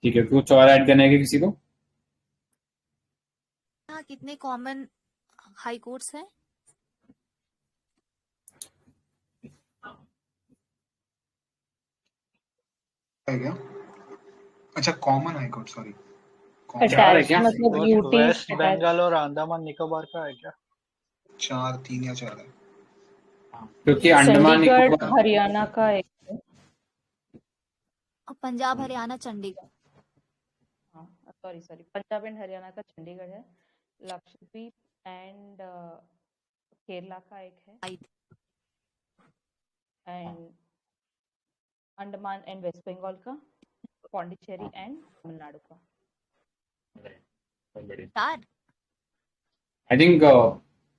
[SPEAKER 1] ठीक है, कुछ और ऐड करना है किसी को?
[SPEAKER 3] हाँ, कितने कॉमन हाई कोर्ट्स हैं?
[SPEAKER 2] है क्या? अच्छा, कॉमन हाई कोर्ट, सॉरी.
[SPEAKER 1] चार है क्या?
[SPEAKER 4] मतलब
[SPEAKER 5] और
[SPEAKER 4] यूटी
[SPEAKER 5] वेस्ट बंगाल और अंडमान निकोबार का है क्या?
[SPEAKER 2] 4, 3 या 4 है.
[SPEAKER 1] क्योंकि अंडमान
[SPEAKER 4] चंडीगढ़
[SPEAKER 1] निकोबार
[SPEAKER 4] हरियाणा का एक है.
[SPEAKER 3] पंजाब, हरियाणा, चंडीगढ़.
[SPEAKER 4] हाँ, सॉरी पंजाब एंड हरियाणा का चंडीगढ़ है. लक्षद्वीप एंड केरला का एक है. एंड अंडमान एंड वेस्ट बंगाल का, पौंडीचेरी एंड तमिलनाडु का.
[SPEAKER 3] 4.
[SPEAKER 1] आई थिंक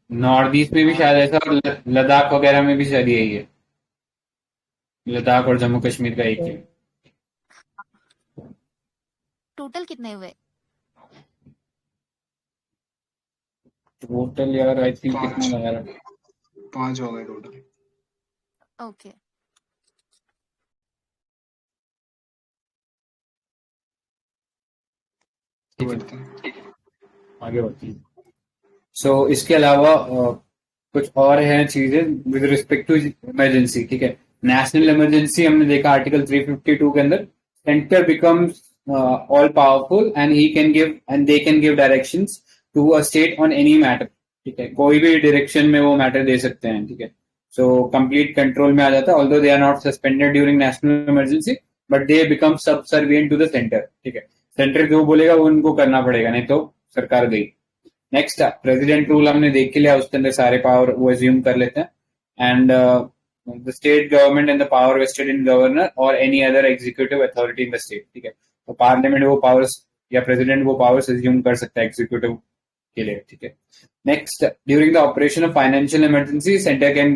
[SPEAKER 1] नॉर्थ ईस्ट में भी शायद ऐसा, और लद्दाख वगैरह में भी शायद यही है. लद्दाख और जम्मू कश्मीर का एक है.
[SPEAKER 3] टोटल कितने हुए?
[SPEAKER 1] टोटल यार आई थिंक कितना लगा रहा
[SPEAKER 2] 5 हो गए टोटल.
[SPEAKER 3] ओके.
[SPEAKER 2] बढ़ते हैं.
[SPEAKER 1] आगे बढ़ती है. सो इसके अलावा कुछ और हैं चीजें विद रिस्पेक्ट टू इमरजेंसी. ठीक है, नेशनल इमरजेंसी हमने देखा आर्टिकल 352 के अंदर centre becomes all powerful and he can give and they can give directions to a state on any matter. ठीक है, कोई भी डायरेक्शन में वो मैटर दे सकते हैं. ठीक है, सो कंप्लीट कंट्रोल में आ जाता है. Although they are not suspended during national emergency but they become subservient to the centre. ठीक है, सेंटर जो बोलेगा वो उनको करना पड़ेगा, नहीं तो सरकार गई. नेक्स्ट, प्रेसिडेंट रूल हमने देख लिया, उसके अंदर सारे पावर वो एज्यूम कर लेते हैं. And the state government and the power vested in governor और any other executive authority in the state. ठीक है, तो पार्लियामेंट वो पावर्स या प्रेसिडेंट वो पावर्स एज्यूम कर सकता है एग्जीक्यूटिव के लिए. ठीक है. Next, during the operation of financial emergency centre can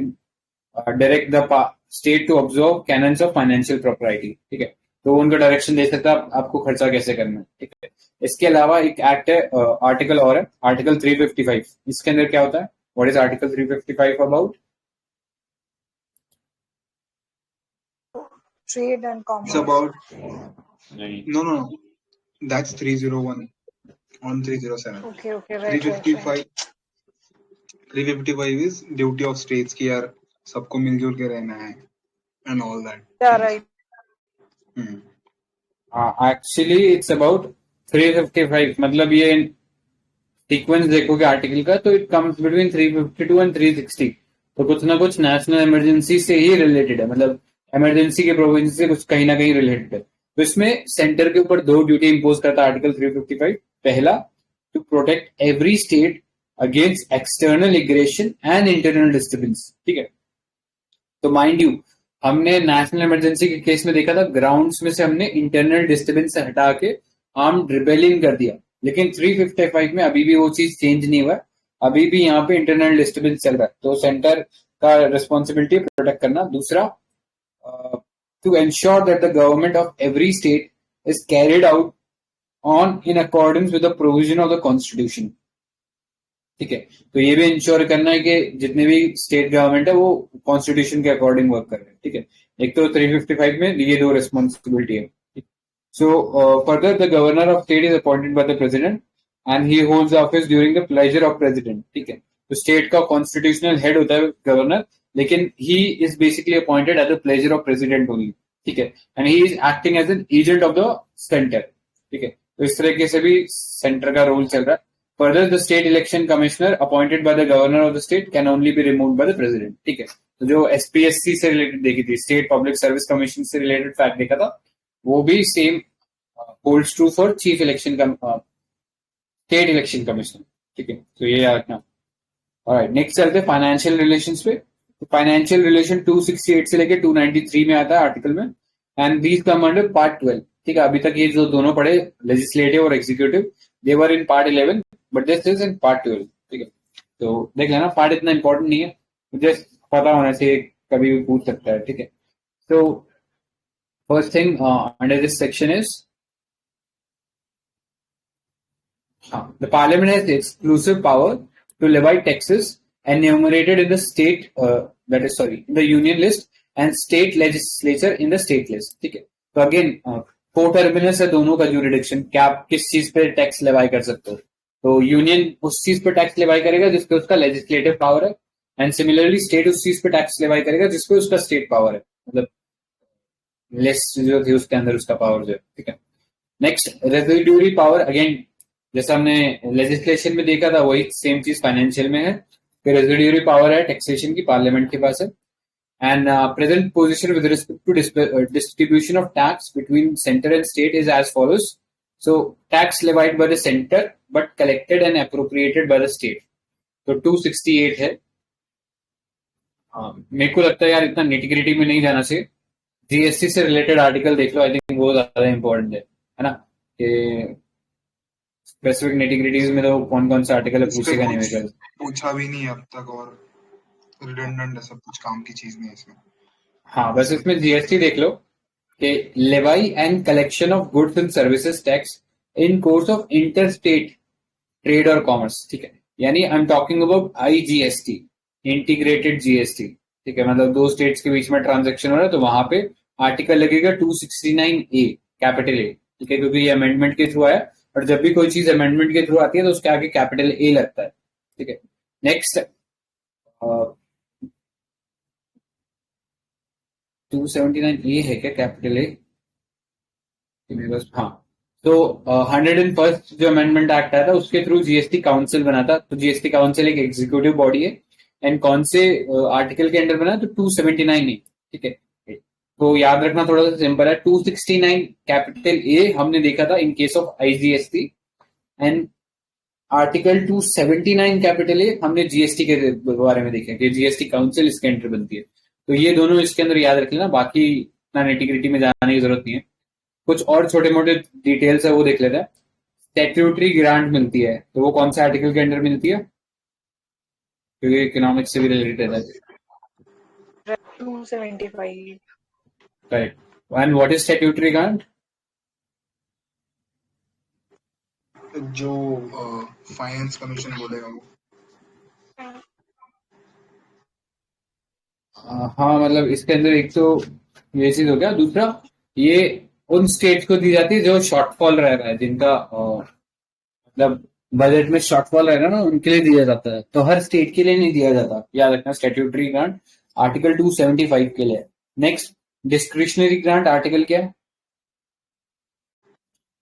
[SPEAKER 1] direct the state to observe canons of financial property. ठीक है, तो उनको डायरेक्शन दे सकता है आपको खर्चा कैसे करना है. ठीक है, इसके अलावा एक एक्ट है, आर्टिकल और है, आर्टिकल 355. इसके अंदर क्या होता है? What is article 355 about?
[SPEAKER 6] Trade and commerce.
[SPEAKER 2] It's about
[SPEAKER 1] नहीं,
[SPEAKER 2] no. That's 301 on 307.
[SPEAKER 6] Okay, right.
[SPEAKER 2] 355 is duty of states कि यार सबको मिलजुल के रहना है and all that.
[SPEAKER 6] Yeah, right.
[SPEAKER 1] Actually it's about 355. मतलब ये सीक्वेंस देखोगे आर्टिकल का तो इट कम्स बिटवीन 352 एंड 360. तो कुछ ना कुछ नेशनल इमरजेंसी से ही रिलेटेड है, मतलब इमरजेंसी के प्रोविजन से कुछ कहीं ना कहीं रिलेटेड है. तो इसमें सेंटर के ऊपर 2 ड्यूटी इंपोज करता है आर्टिकल 355. पहला, to protect every state against external aggression and internal disturbance. ठीक है, तो माइंड यू हमने नेशनल इमरजेंसी के केस में देखा था ग्राउंड्स में से हमने इंटरनल डिस्टर्बेंस से हटा के आर्म्ड रिबेलियन कर दिया, लेकिन 355 में अभी भी वो चीज चेंज नहीं हुआ. अभी भी यहाँ पे इंटरनल डिस्टर्बेंस चल रहा है, तो सेंटर का रिस्पॉन्सिबिलिटी प्रोटेक्ट करना. दूसरा, to ensure that the government of every state is carried out on in accordance with the provision of the constitution. ठीक है, तो ये भी इंश्योर करना है कि जितने भी स्टेट गवर्नमेंट है वो कॉन्स्टिट्यूशन के अकॉर्डिंग वर्क कर रहे हैं. ठीक है, एक तो 355 में ये 2 रिस्पॉन्सिबिलिटी है. So further the governor of state is appointed by the president and he holds office during the pleasure of president. ठीक है, तो स्टेट का कॉन्स्टिट्यूशनल हेड होता है गवर्नर, लेकिन he is basically appointed at the pleasure of president only. ठीक है, and he is acting as an agent of the centre. ठीक है, तो इस तरीके से भी सेंटर का रोल चल रहा है. Further, the state election commissioner appointed by the governor of the state can only be removed by the president. ठीक है, तो जो SPSC से रिलेटेड देखी थी, स्टेट पब्लिक सर्विस कमीशन से रिलेटेड फैक्ट देखा था, वो भी same holds true for chief election state election commission, ठीक है, तो ये याद रखना। ऑलराइट, नेक्स्ट चलते हैं फाइनेंशियल रिलेशंस पे। फाइनेंशियल रिलेशन 268 से लेके 293 में आता है आर्टिकल में, and these come under part 12, ठीक है। अभी तक ये जो दोनों पढ़े, लेजिस्लेटिव और executive, they were in part 11, but this is in part 12, ठीक है। तो देख लेना, पार्ट इतना इंपॉर्टेंट नहीं है, जस्ट पता होना चाहिए, कभी भी पूछ सकता है, ठीक है। तो first thing under this section is the parliament has exclusive power to levy taxes enumerated in the state in the union list and state legislature in the state list, ठीक है। तो अगेन को टर्मिनस है दोनों का jurisdiction, क्या आप किस चीज पे टैक्स लेवाई कर सकते हो। तो यूनियन उस चीज पे टैक्स लेवाई करेगा जिसपे उसका लेजिस्लेटिव पावर है, एंड सिमिलरली स्टेट उस चीज पे टैक्स लेवाई करेगा जिसपे उसका स्टेट पावर है, मतलब लिस्ट जो थी उसके अंदर उसका पावर जो है, ठीक है। नेक्स्ट रेजिड्यूरी पावर, अगेन जैसा हमने लेजिस्लेशन में देखा था वही सेम चीज फाइनेंशियल में है, रेजिड्यूरी पावर है टैक्सेशन की, पार्लियामेंट के पास है। And present position with respect to distribution of tax between centre and state is as follows. So tax levied by the centre but collected and appropriated by the state, तो 268 है। मेरे को लगता है यार इतना निटिग्रिटी में नहीं जाना चाहिए, जीएसटी से रिलेटेड आर्टिकल देख लो, आई थिंक वो ज्यादा इंपॉर्टेंट है ना, कि स्पेसिफिक नेटिग्रिटीज में तो कौन कौन सा आर्टिकल है पूछेगा नहीं मेरे,
[SPEAKER 2] पूछा भी नहीं अब तक, और रिडंडेंट है सब कुछ, काम की चीज नहीं है इसमें।
[SPEAKER 1] हाँ, बस इसमें जीएसटी देख लो कि levy and collection of goods and services tax in course of inter state trade और कॉमर्स, ठीक है। यानी I am talking about IGST, integrated GST, ठीक है। मतलब दो स्टेट्स के बीच में ट्रांजेक्शन हो रहा है तो वहां पे आर्टिकल लगेगा 269A कैपिटल ए, ठीक है, क्योंकि ये अमेंडमेंट के थ्रू आया, और जब भी कोई चीज अमेंडमेंट के थ्रू आती है तो उसके आगे कैपिटल ए लगता है, ठीक है। नेक्स्ट 279A है क्या कैपिटल ए, बस, हाँ। तो 101st जो अमेंडमेंट एक्ट आया था उसके थ्रू जीएसटी काउंसिल बना था, तो जीएसटी काउंसिल एक एग्जीक्यूटिव बॉडी है, एंड कौन से आर्टिकल के अंडर बना, तो 279 है, ठीक है। तो याद रखना थोड़ा सा सिंपल है, 269 कैपिटल ए हमने देखा था in case of IGST, and article 279 capital A हमने जीएसटी के बारे में देखा कि जीएसटी काउंसिल इसके अंडर बनती है। तो ये दोनों इसके अंदर याद रख लेना, बाकी इतना नेटिग्रिटी में जाने की जरूरत नहीं है। कुछ और छोटे मोटे डिटेल्स है वो देख लेते हैं। स्टैट्यूटरी ग्रांट मिलती है, तो वो कौन से आर्टिकल के अंडर मिलती है, क्योंकि इकोनॉमिक्स से भी रिलेटेड है।
[SPEAKER 6] 275।
[SPEAKER 1] Correct. And what is statutory grant?
[SPEAKER 2] जो फाइनेंस कमीशन बोलेगा वो।
[SPEAKER 1] हाँ, मतलब इसके अंदर एक तो ये चीज हो गया, दूसरा ये उन स्टेट्स को दी जाती है जो शॉर्टफॉल रह रहा है, जिनका मतलब बजट में शॉर्टफॉल रहेगा ना, उनके लिए दिया जाता है, तो हर स्टेट के लिए नहीं दिया जाता, याद रखना। स्टैट्यूटरी ग्रांट आर्टिकल 275 के लिए। नेक्स्ट डिस्क्रिशनरी ग्रांट आर्टिकल क्या है?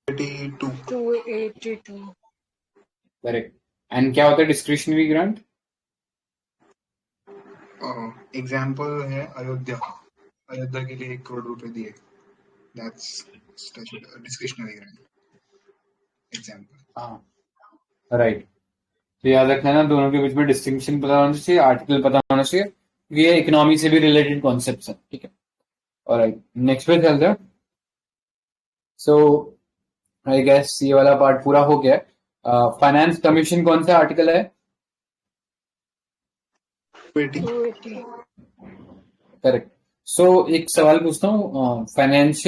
[SPEAKER 6] 282।
[SPEAKER 1] करेक्ट। एंड क्या होता है डिस्क्रिशनरी ग्रांट?
[SPEAKER 2] एग्जाम्पल है अयोध्या के लिए 1 करोड़ रुपए दिए, दैट्स डिस्क्रिशनरी ग्रांट एग्जाम्पल।
[SPEAKER 1] हाँ, राइट। तो याद रखना ना, दोनों के बीच में डिस्टिंक्शन पता होना चाहिए, आर्टिकल पता होना चाहिए, ये इकोनॉमी से भी रिलेटेड कॉन्सेप्ट्स हैं, ठीक है। ऑलराइट, नेक्स्ट पे चलते हैं। सो आई गेस ये वाला पार्ट पूरा हो गया। फाइनेंस कमीशन कौन सा आर्टिकल है?
[SPEAKER 6] 280।
[SPEAKER 1] करेक्ट। सो एक सवाल पूछता हूँ, finance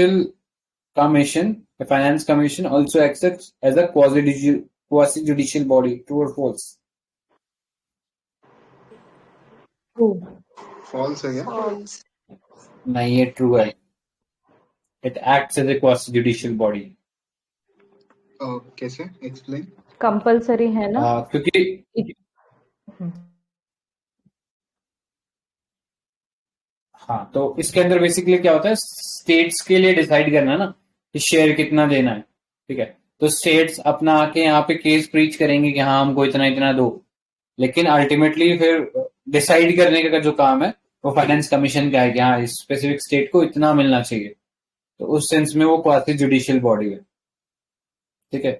[SPEAKER 1] commission also acts as a quasi judicial body, true और फॉल्स?
[SPEAKER 2] फॉल्स है क्या?
[SPEAKER 6] False।
[SPEAKER 1] नहीं, ये ट्रू है। It acts as a quasi judicial body.
[SPEAKER 2] कैसे एक्सप्लेन?
[SPEAKER 4] कंपलसरी है ना,
[SPEAKER 1] क्योंकि हाँ, तो इसके अंदर बेसिकली क्या होता है, स्टेट्स के लिए डिसाइड करना ना कि शेयर कितना देना है, ठीक है। तो स्टेट्स अपना आके यहाँ पे केस प्रीच करेंगे कि हाँ हमको इतना इतना दो, लेकिन अल्टीमेटली फिर डिसाइड करने का जो काम है वो फाइनेंस कमीशन का है कि हाँ इस स्पेसिफिक स्टेट को इतना मिलना चाहिए। तो उस सेंस में वो क्वासी जुडिशियल बॉडी है। ठीक है,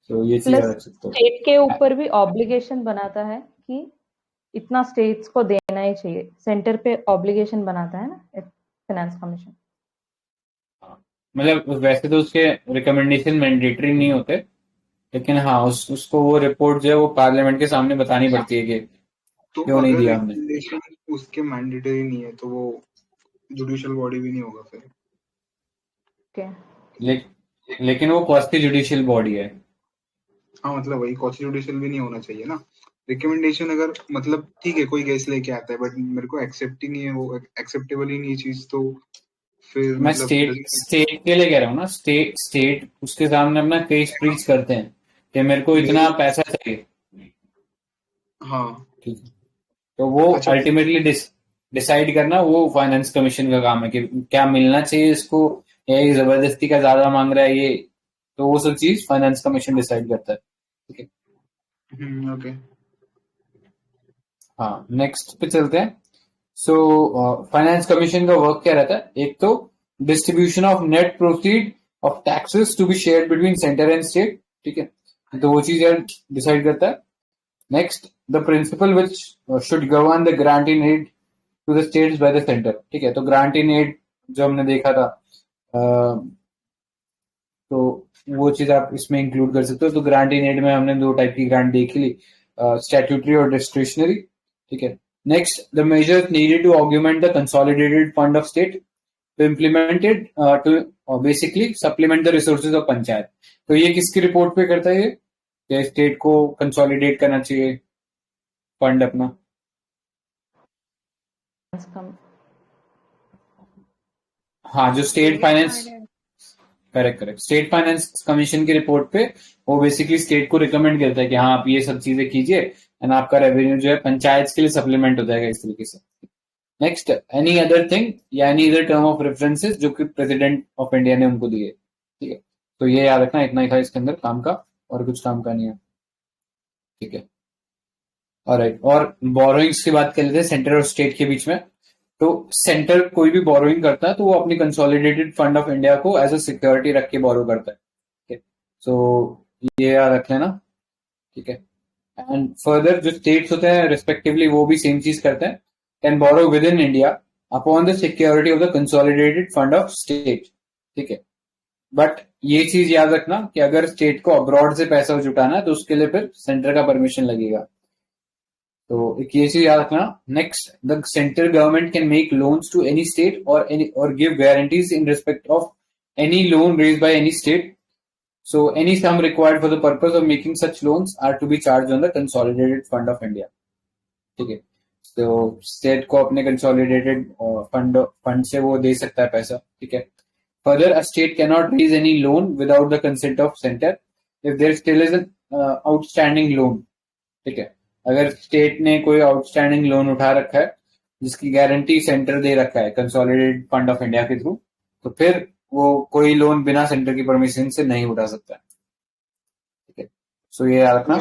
[SPEAKER 1] तो ये चीज
[SPEAKER 4] प्लस
[SPEAKER 1] याद रख सकते हो।
[SPEAKER 4] स्टेट के ऊपर भी ऑब्लिगेशन बनाता है कि इतना स्टेट्स को देना ही चाहिए, सेंटर पे ऑब्लिगेशन बनाता है ना फाइनेंस कमीशन।
[SPEAKER 1] मतलब वैसे तो उसके रिकमेंडेशन मैंडेटरी नहीं होते, लेकिन हाँ उसको वो रिपोर्ट जो है वो पार्लियामेंट के सामने बतानी पड़ती है कि
[SPEAKER 2] तो
[SPEAKER 1] क्यों नहीं
[SPEAKER 2] अगर
[SPEAKER 1] दिया हमने।
[SPEAKER 2] रिकमेंडेशन उसके मैंडेटरी नहीं है तो वो जुडिशियल बॉडी भी नहीं होगा फिर।
[SPEAKER 4] ओके,
[SPEAKER 1] ले, लेकिन वो क्वासी जुडिशियल बॉडी है।
[SPEAKER 2] हाँ मतलब वही क्वासी जुडिशियल भी नहीं होना चाहिए ना। रिकमेंडेशन अगर मतलब ठीक है कोई केस लेके आता है बट मेरे को एक्सेप्ट ही नहीं है, वो एक्सेप्टेबल ही नहीं है चीज, तो फिर
[SPEAKER 1] मैं
[SPEAKER 2] मतलब
[SPEAKER 1] स्टेट के लिए कह रहा हूँ ना, स्टेट उसके सामने अपना केस प्रीच करते हैं कि मेरे को इतना पैसा चाहिए,
[SPEAKER 2] हाँ
[SPEAKER 1] ठीक है, तो वो
[SPEAKER 2] अच्छा
[SPEAKER 1] अल्टीमेटली डिसाइड करना वो फाइनेंस कमीशन का काम है कि क्या मिलना चाहिए इसको, या ये जबरदस्ती का ज्यादा मांग रहा है ये, तो वो सब चीज फाइनेंस कमीशन डिसाइड करता है, ठीक है।
[SPEAKER 2] ओके।
[SPEAKER 1] हाँ, नेक्स्ट पे चलते हैं। सो फाइनेंस कमीशन का वर्क क्या रहता है, एक तो distribution of net proceed of taxes to be share between centre and state, ठीक है, तो वो चीज यार डिसाइड करता है। Next, the principle which should govern the grant in aid to the states by the centre, ठीक है, तो ग्रांट इन एड जो हमने देखा था, तो वो चीज आप इसमें इंक्लूड कर सकते हो। तो ग्रांट इन एड में हमने दो टाइप की ग्रांट देखी ली, स्टैट्यूटरी और डिस्क्रिशनरी, ठीक है। Next, the measures needed to augment the consolidated fund of state to implemented to basically supplement the resources of panchayat. तो ये किसकी रिपोर्ट पे करता है ये, कि स्टेट को कंसोलिडेट करना चाहिए फंड अपना। हाँ, जो state finance, correct correct, state finance commission की रिपोर्ट पे वो बेसिकली स्टेट को रिकमेंड करता है कि हाँ आप ये सब चीजें कीजिए एंड आपका रेवेन्यू जो है पंचायत के लिए सप्लीमेंट हो जाएगा इस तरीके से। नेक्स्ट, एनी अदर थिंग या any other term of references जो कि प्रेसिडेंट ऑफ इंडिया ने उनको दिए, ठीक है, तो ये याद रखना, इतना ही था इसके अंदर काम का, और कुछ काम का नहीं है, ठीक है। ऑलराइट, और बोरोइंग्स की बात कर लेते हैं सेंटर और स्टेट के बीच में। तो सेंटर कोई भी बोरोइंग करता है तो वो अपनी कंसोलिडेटेड फंड ऑफ इंडिया को एज अ सिक्योरिटी रख के बोरो करता है, ठीक है, तो ये याद रख लेना, ठीक है। एंड फर्दर जो स्टेट्स होते हैं रिस्पेक्टिवली वो भी सेम चीज करते हैं, can borrow within India upon the security of the consolidated fund of state, ठीक है। बट ये चीज याद रखना कि अगर स्टेट को अब्रॉड से पैसा जुटाना है तो उसके लिए फिर सेंटर का परमिशन लगेगा, तो एक ये चीज याद रखना। Next, the central government can make loans to any state और give guarantees in respect of any loan raised by any state, so any sum required for the purpose of making such loans are to be charged on the consolidated fund of India, ठीक है, तो state को अपने consolidated fund से वो दे सकता है पैसा, ठीक है। Further, a state can not raise any loan without the consent of centre if there still is an outstanding loan, ठीक है, अगर स्टेट ने कोई आउटस्टैंडिंग लोन उठा रखा है जिसकी गारंटी सेंटर दे रखा है कंसोलिडेटेड फंड ऑफ इंडिया के थ्रू, तो फिर वो कोई लोन बिना सेंटर की परमिशन से नहीं उठा सकता है, ठीक है, सो ये याद रखना।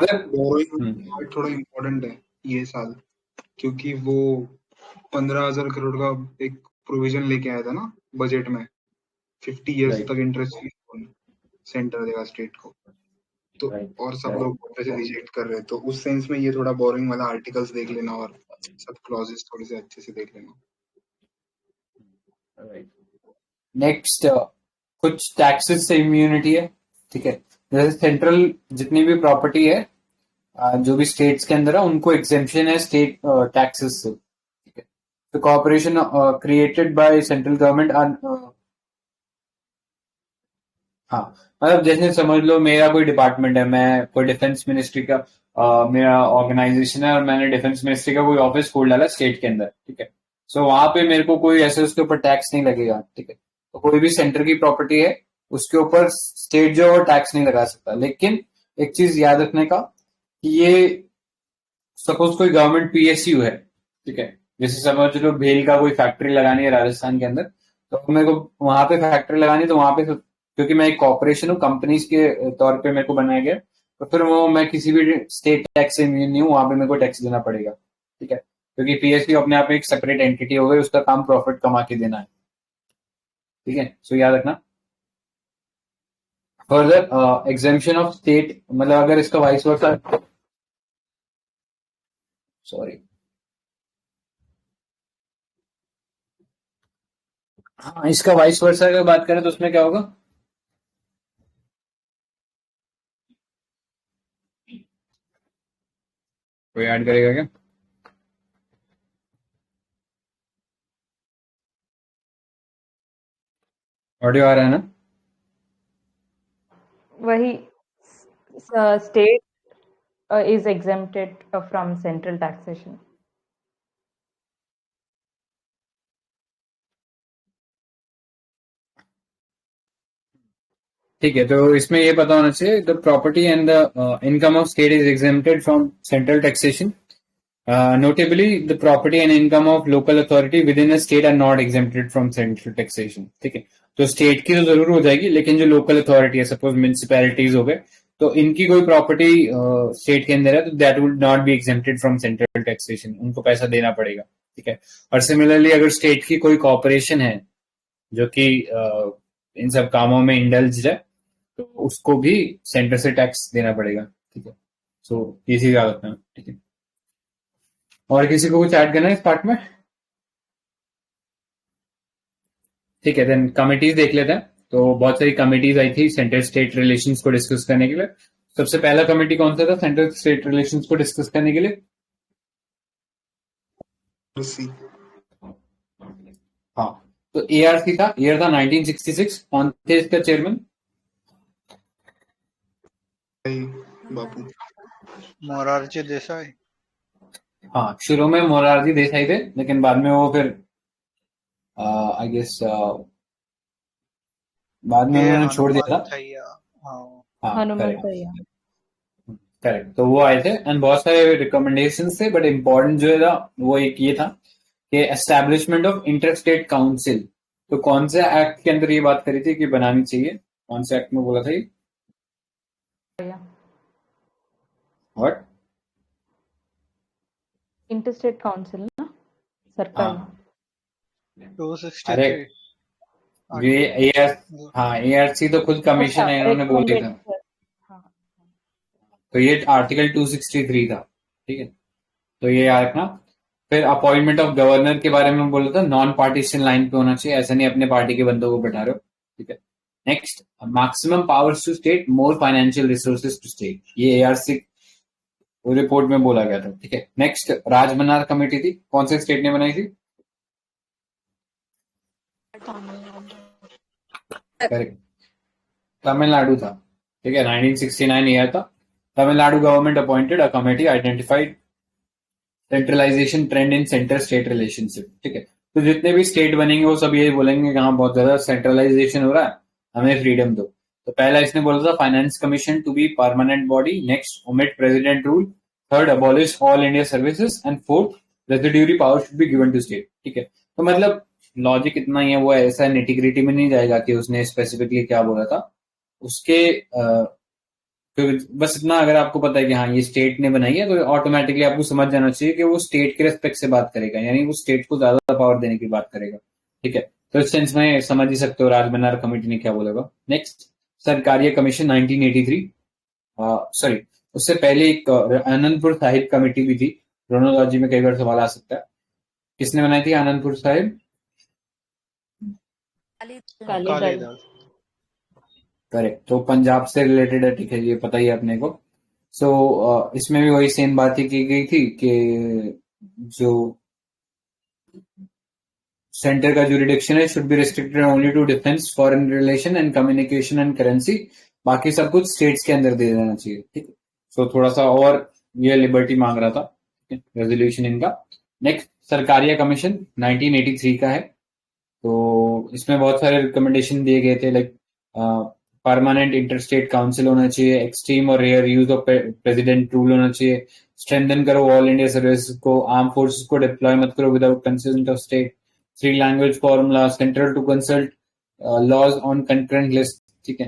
[SPEAKER 2] बोरोइंग थोड़ा इम्पोर्टेंट है ये साल, क्योंकि वो 15,000 करोड़ का एक प्रोविजन लेके आया था ना बजट में, 50 इयर्स तक इंटरेस्ट सेंटर देगा स्टेट को, तो और सब लोग पैसे रिजेक्ट कर रहे हैं, तो उस सेंस में ये थोड़ा बोरिंग वाला आर्टिकल्स देख लेना और सब क्लॉजेस थोड़े से अच्छे से देख लेना।
[SPEAKER 1] नेक्स्ट, कुछ टैक्सेस से इम्यूनिटी है, ठीक है, जैसे सेंट्रल जितनी भी प्रॉपर्टी है जो भी स्टेट्स के अंदर है उनको एग्जेम्पशन है स्टेट टैक्सेस से, ठीक है, तो corporation created by central government हाँ, मतलब जैसे समझ लो मेरा कोई डिपार्टमेंट है, मैं कोई डिफेंस मिनिस्ट्री का मेरा ऑर्गेनाइजेशन है और मैंने डिफेंस मिनिस्ट्री का कोई ऑफिस खोल डाला स्टेट के अंदर, ठीक है, सो वहां पे मेरे को कोई ऐसे उसके ऊपर टैक्स नहीं लगेगा, ठीक है, तो कोई भी सेंटर की प्रॉपर्टी है उसके ऊपर स्टेट जो है टैक्स नहीं लगा सकता। लेकिन एक चीज याद रखने का कि ये सपोज कोई गवर्नमेंट पीएसयू है, ठीक है, जैसे समझ लो भेल का कोई फैक्ट्री लगानी है राजस्थान के अंदर, तो मेरे को वहां पे फैक्ट्री लगानी है, तो वहां पे क्योंकि मैं एक कॉर्पोरेशन हूँ, कंपनीज के तौर पे मेरे को बनाया गया, तो फिर वो मैं किसी भी स्टेट टैक्स से इम्यून नहीं हूँ, वहां पे मेरे को टैक्स देना पड़ेगा, ठीक है, क्योंकि पीएसयू अपने आप में एक सेपरेट एंटिटी हो गई, उसका काम प्रॉफिट कमा के देना है, ठीक है, सो याद रखना। फर्दर एग्जेम्पशन ऑफ स्टेट, मतलब अगर इसका वाइस वर्सा, सॉरी, हाँ, इसका वाइस वर्सा अगर बात करें तो उसमें क्या होगा? कोई ऐड करेगा क्या? ऑडियो आ रहा है ना?
[SPEAKER 4] वही state is exempted from central taxation.
[SPEAKER 1] ठीक है, तो इसमें ये पता होना चाहिए, the property and the income of state is exempted from central taxation. Notably, the property and income of local authority within a state are not exempted from central taxation. ठीक है, तो स्टेट की तो जरूर हो जाएगी, लेकिन जो लोकल अथॉरिटी है, सपोज म्यूनिसिपैलिटीज हो गए, तो इनकी कोई प्रॉपर्टी स्टेट के अंदर है तो that would not be exempted from central taxation, उनको पैसा देना पड़ेगा. ठीक है, और सिमिलरली अगर स्टेट की कोई कॉर्पोरेशन है जो कि इन सब कामों में इंडल्ज है, तो उसको भी सेंटर से टैक्स देना पड़ेगा. ठीक है, सो ये चीज याद रखना. ठीक है, और किसी को कुछ ऐड करना है इस पार्ट में? ठीक है, देन कमिटीज देख लेते हैं. तो बहुत सारी कमिटीज आई थी सेंटर स्टेट रिलेशंस को डिस्कस करने के लिए. सबसे पहला कमिटी कौन सा था सेंटर स्टेट रिलेशंस को डिस्कस करने के लिए?
[SPEAKER 2] सी.
[SPEAKER 1] हाँ, तो एआरसी था. ईयर था 1966. कौन थे इसका चेयरमैन?
[SPEAKER 2] बापू.
[SPEAKER 5] मोरारजी देसाई.
[SPEAKER 1] हाँ, शुरू में मोरारजी देसाई थे, लेकिन बाद में वो फिर आई गेस बाद में उन्होंने छोड़ दिया था.
[SPEAKER 5] हनुमंतैया. हाँ,
[SPEAKER 1] हाँ,
[SPEAKER 4] हनुमंतैया.
[SPEAKER 1] करेक्ट. तो वो आए थे एंड बहुत सारे रिकमेंडेशंस थे, बट इम्पोर्टेंट जो था वो एक ये था कि establishment of inter state council. तो कौन से एक्ट के अंदर ये बात करी थी कि बनानी चाहिए? कौन से एक्ट में बोला था ये? व्हाट?
[SPEAKER 4] इंटरस्टेट काउंसिल ना, सरकार.
[SPEAKER 1] हाँ,
[SPEAKER 5] 263.
[SPEAKER 1] अरे ये हाँ, एआरसी तो खुद कमीशन है, इन्होंने बोल दिया था. तो ये आर्टिकल 263 था. ठीक है, तो ये याद रखना. फिर अपॉइंटमेंट ऑफ गवर्नर के बारे में बोला था, नॉन पार्टीशन लाइन पे होना चाहिए, ऐसा नहीं अपने पार्टी के बंदों को बैठा रहे हो. ठीक है, next, maximum powers to state, more financial resources to state. ये एआरसी रिपोर्ट में बोला गया था. ठीक है, नेक्स्ट, राजमन्नार कमेटी थी. कौन से स्टेट ने बनाई थी? करेक्ट, तमिलनाडु था. ठीक है, 1969 ईयर था. Tamil Nadu government appointed a committee identified centralisation trend in centre state relationship. ठीक है, तो जितने भी स्टेट बनेंगे वो सब ये बोलेंगे कि हाँ बहुत ज्यादा सेंट्रलाइजेशन हो रहा है, हमें फ्रीडम दो. तो पहला इसने बोला था finance commission to be permanent body. Next, omit president rule. Third, abolish all India services. And fourth, residuary power should be given to state. ठीक है, तो मतलब लॉजिक इतना ही है, वो ऐसा नेटिग्रिटी में नहीं जाएगा कि उसने स्पेसिफिकली क्या बोला था. उसके तो बस इतना अगर आपको पता है कि हाँ ये स्टेट ने बनाई है, तो ऑटोमेटिकली आपको समझ जाना चाहिए कि वो स्टेट के रेस्पेक्ट से बात करेगा, यानी वो स्टेट को ज्यादा पावर देने की बात करेगा. ठीक है, तो इस सेंस में समझ ही सकते हो राजमन्नार कमेटी ने क्या बोलेगा. Next, Sarkaria commission 1983. सॉरी, उससे पहले एक आनंदपुर साहिब कमेटी भी थी. क्रोनोलॉजी में कई बार सवाल आ सकता है. किसने बनाई थी आनंदपुर साहिब?
[SPEAKER 5] कालीदास.
[SPEAKER 1] करेक्ट, तो पंजाब से रिलेटेड है. ठीक है, ये पता ही है अपने को. सो इसमें भी वही सेम बात ही की गई थी कि जो सेंटर का जुरिडिक्शन है should be restricted only to defence, foreign relation and communication and currency. बाकी सब कुछ स्टेट्स के अंदर दे देना चाहिए. ठीक है, सो थोड़ा सा और ये लिबर्टी मांग रहा था रेजोल्यूशन इनका. नेक्स्ट, सरकारिया कमीशन 1983 का है. तो इसमें बहुत सारे रिकमेंडेशन दिए गए थे, लाइक परमानेंट इंटरस्टेट काउंसिल होना चाहिए, एक्सट्रीम और rare use of president rule होना चाहिए, स्ट्रेंथन करो ऑल इंडिया सर्विस को, आर्म फोर्सेस को डिप्लॉय मत करो without consent of state, 3 language formula, central to consult laws on concurrent list. ठीक है,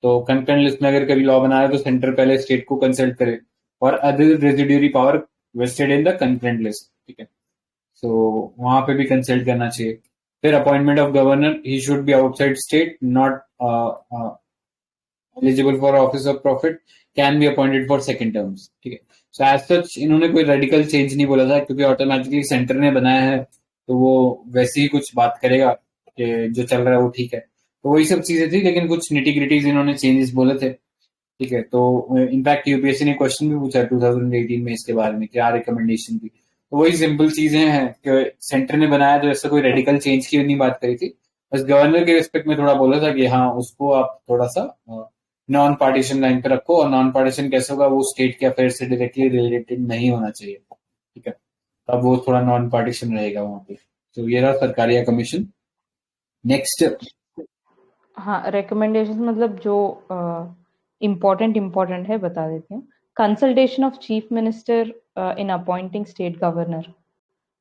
[SPEAKER 1] तो कंकरेंट लिस्ट में अगर कभी लॉ बना है तो सेंटर पहले स्टेट को कंसल्ट करे, और other residuary power vested in the concurrent list. ठीक है, सो वहां पे भी कंसल्ट करना चाहिए. फिर appointment of governor, he should be outside state, not eligible for office of profit can be appointed for second terms, ठीक है। सो एज सच इन्होंने कोई रेडिकल चेंज नहीं बोला था, क्योंकि ऑटोमेटिकली सेंटर ने बनाया है तो वो वैसे ही कुछ बात करेगा कि जो चल रहा है वो ठीक है। तो वही सब चीजें थी, लेकिन कुछ निटी-ग्रिटीज इन्होंने चेंजेस बोले थे, ठीक है। तो इनफैक्ट यूपीएससी ने क्वेश्चन भी पूछा 2018 में इसके बारे में, क्या रिकमेंडेशन थी। तो वही सिंपल चीजें हैं कि सेंटर ने बनाया, तो ऐसा कोई रेडिकल चेंज की नहीं बात करी थी। बस गवर्नर के रिस्पेक्ट में थोड़ा बोला था कि हाँ उसको आप थोड़ा सा नॉन पार्टीशन लाइन पे रखो, और नॉन पार्टीशन कैसे होगा, वो स्टेट के अफेयर से डायरेक्टली रिलेटेड नहीं होना चाहिए, ठीक है। तब वो थोड़ा नॉन पार्टीशन रहेगा वहां पे। तो ये रहा सरकारिया कमीशन। नेक्स्ट,
[SPEAKER 4] हाँ, रिकमेंडेशन मतलब जो इम्पोर्टेंट है बता देती हूँ। Consultation of chief minister in appointing state governor,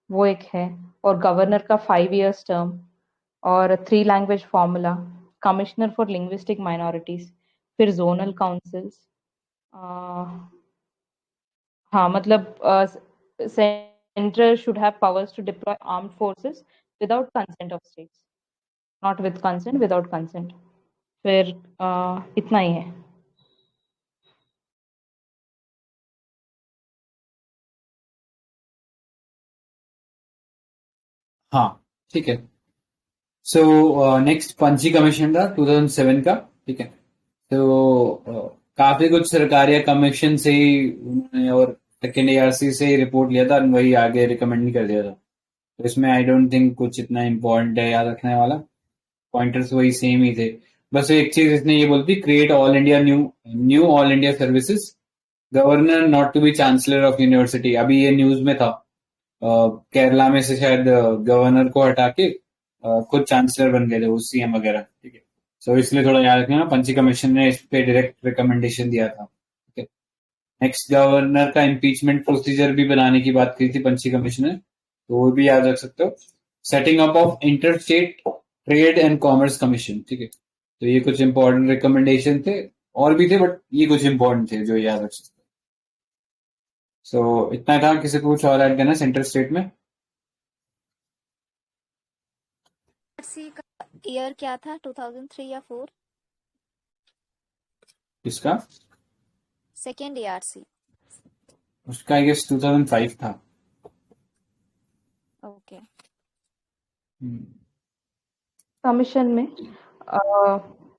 [SPEAKER 4] वो एक है, और गवर्नर का 5 years टर्म, और 3 language formula, commissioner for linguistic minorities, फिर जोनल काउंसिल्स। हाँ मतलब central should have powers to deploy armed forces without consent of states, not with consent, without consent. फिर इतना ही है।
[SPEAKER 1] हाँ ठीक है। सो नेक्स्ट पंची कमीशन था 2007 का, ठीक है। तो काफी कुछ सरकारिया कमीशन से ही उन्होंने और सेकेंड एआरसी से ही रिपोर्ट लिया था, वही आगे रिकमेंड नहीं कर दिया था। तो इसमें आई डोंट थिंक कुछ इतना इम्पोर्टेंट है याद रखने वाला, पॉइंटर्स वही सेम ही थे। बस एक चीज इसने ये बोलती, create all India new all India services, governor not to be chancellor of university. अभी ये न्यूज में था, केरला में से शायद गवर्नर को हटा के खुद चांसलर बन गए थे वो, सीएम वगैरह, ठीक है। सो इसलिए थोड़ा याद रखना, पंची कमीशन ने इस पे डायरेक्ट रिकमेंडेशन दिया था, ठीक है। नेक्स्ट, गवर्नर का इम्पीचमेंट प्रोसीजर भी बनाने की बात की थी पंची कमीशन ने, तो वो भी याद रख सकते हो। Setting up of inter state trade and commerce commission, ठीक है। तो ये कुछ इंपॉर्टेंट रिकमेंडेशन थे, और भी थे बट ये कुछ इंपॉर्टेंट थे जो याद रख सकते हो। सो इतना था। किसी को कुछ और ऐड करना सेंट्रल स्टेट में?
[SPEAKER 3] सी का ईयर क्या था, 2003 या 4?
[SPEAKER 1] इसका
[SPEAKER 3] सेकेंड ईआरसी।
[SPEAKER 1] उसका आई गेस 2005 था।
[SPEAKER 3] ओके।
[SPEAKER 4] कमीशन में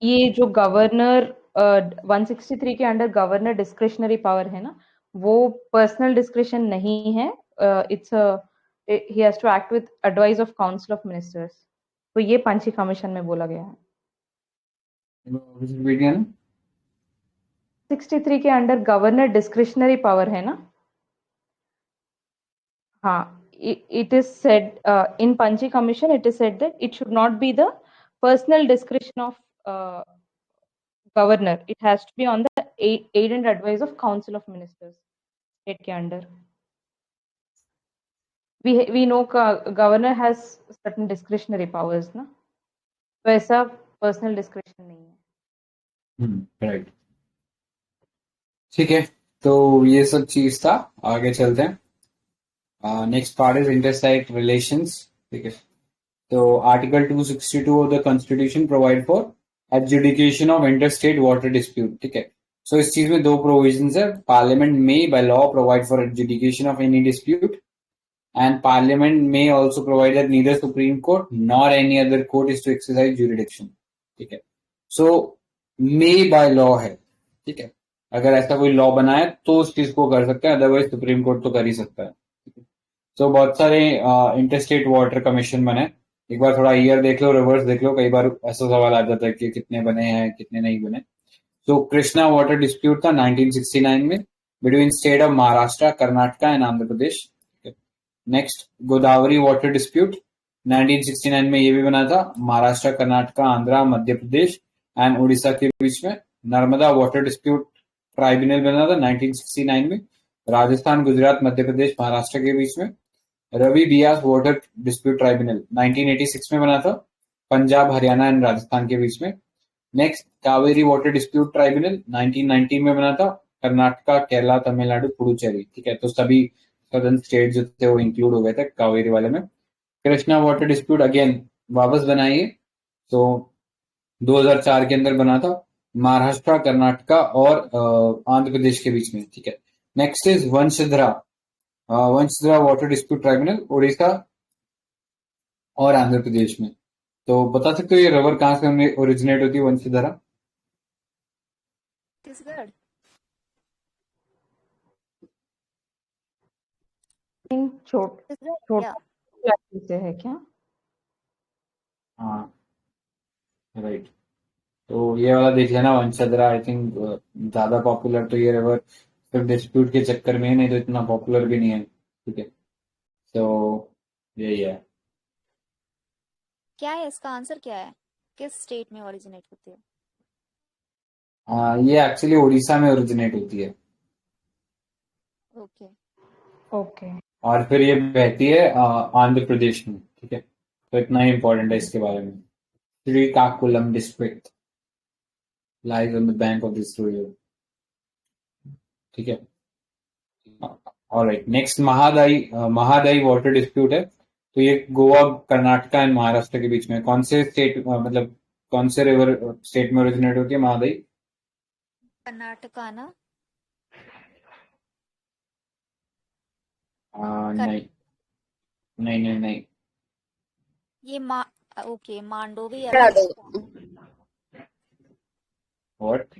[SPEAKER 4] ये जो गवर्नर 163 के अंडर गवर्नर डिस्क्रिशनरी पावर है ना, वो पर्सनल डिस्क्रिशन नहीं है, it's he has to act with advice of council of ministers. तो ये पंची कमीशन में बोला गया है। 63 के अंडर गवर्नर डिस्क्रिशनरी पावर है ना। हाँ, it is said in Panchi Commission, it is said that it should not be the personal discretion of governor. It has to be on the aid and advice of Council of Ministers, state के under. We know governor has certain discretionary powers, ना? तो ऐसा personal discretion नहीं है।
[SPEAKER 1] Right, ठीक है। तो ये सब चीज था, आगे चलते हैं। Next part is interstate relations, ठीक है। तो article 262 of the constitution provide for adjudication of interstate water dispute, ठीक है। सो इस चीज में दो प्रोविजंस है। पार्लियामेंट में by law provide for adjudication of any dispute, and parliament may also provide that neither supreme court nor any other court is to exercise jurisdiction, ठीक है। so may by law है, ठीक है। अगर ऐसा कोई लॉ बनाए तो उस चीज को कर सकते हैं, अदरवाइज सुप्रीम कोर्ट तो कर ही सकता है। so बहुत सारे इंटरस्टेट वाटर कमीशन बने, एक बार थोड़ा ईयर देख लो, रिवर्स देख लो, कई बार ऐसा सवाल आ जाता है कि कितने बने हैं कितने नहीं बने। तो कृष्णा वाटर डिस्प्यूट था 1969 में between state of Maharashtra, Karnataka and Andhra Pradesh. Next, Godavari water dispute 1969 में ये भी बना था, महाराष्ट्र, कर्नाटका, आंध्रा, मध्य प्रदेश एंड उड़ीसा के बीच में। नर्मदा वाटर डिस्प्यूट ट्राइब्यूनल बना था 1969 में, राजस्थान, गुजरात, मध्य प्रदेश, महाराष्ट्र के बीच में। Ravi Beas water dispute tribunal 1986 में बना था, पंजाब, हरियाणा एंड राजस्थान के बीच में। Next, Kaveri water dispute tribunal 1990 में बना था, कर्नाटका, केरला, तमिलनाडु, पुडुचेरी, ठीक है। तो सभी सदर्न स्टेट जो थे वो इंक्लूड हो गए थे कावेरी वाले में। कृष्णा वाटर डिस्प्यूट अगेन वापस बनाइए, तो 2004 के अंदर बना था, महाराष्ट्र, कर्नाटका और आंध्र प्रदेश के बीच में, ठीक है। Next is Vansadhara water dispute tribunal, Orissa और आंध्र प्रदेश में। तो बता सकते हो ये रबर कहाँ से ओरिजिनेट होती है, वंशधरा?
[SPEAKER 3] छत्तीसगढ़। छत्तीसगढ़ क्या?
[SPEAKER 4] छोटा से है क्या?
[SPEAKER 1] हाँ, राइट। तो ये वाला देख लेना, वंशधरा। आई थिंक ज्यादा पॉपुलर तो ये रबर सिर्फ डिस्प्यूट के चक्कर में ही, नहीं तो इतना पॉपुलर भी नहीं है, ठीक है। तो यही है।
[SPEAKER 3] क्या है इसका आंसर, क्या है? किस स्टेट में ओरिजिनेट होती है?
[SPEAKER 1] ये एक्चुअली उड़ीसा में ओरिजिनेट होती है,
[SPEAKER 3] ओके।
[SPEAKER 4] ओके।
[SPEAKER 1] और फिर ये बहती है आंध्र प्रदेश में, ठीक है। तो इतना ही इम्पोर्टेंट है इसके बारे में। Srikakulam district lies on the bank of this river, ठीक है। Alright, next Mahadayi water dispute है। तो ये गोवा, कर्नाटका एंड महाराष्ट्र के बीच में कौन से स्टेट, मतलब कौन से रिवर स्टेट में ओरिजिनेट होती है महादाई?
[SPEAKER 3] कर्नाटका ना?
[SPEAKER 1] नहीं नहीं नहीं नहीं।
[SPEAKER 3] ये ओके, मांडोवी अलग है।
[SPEAKER 1] व्हाट?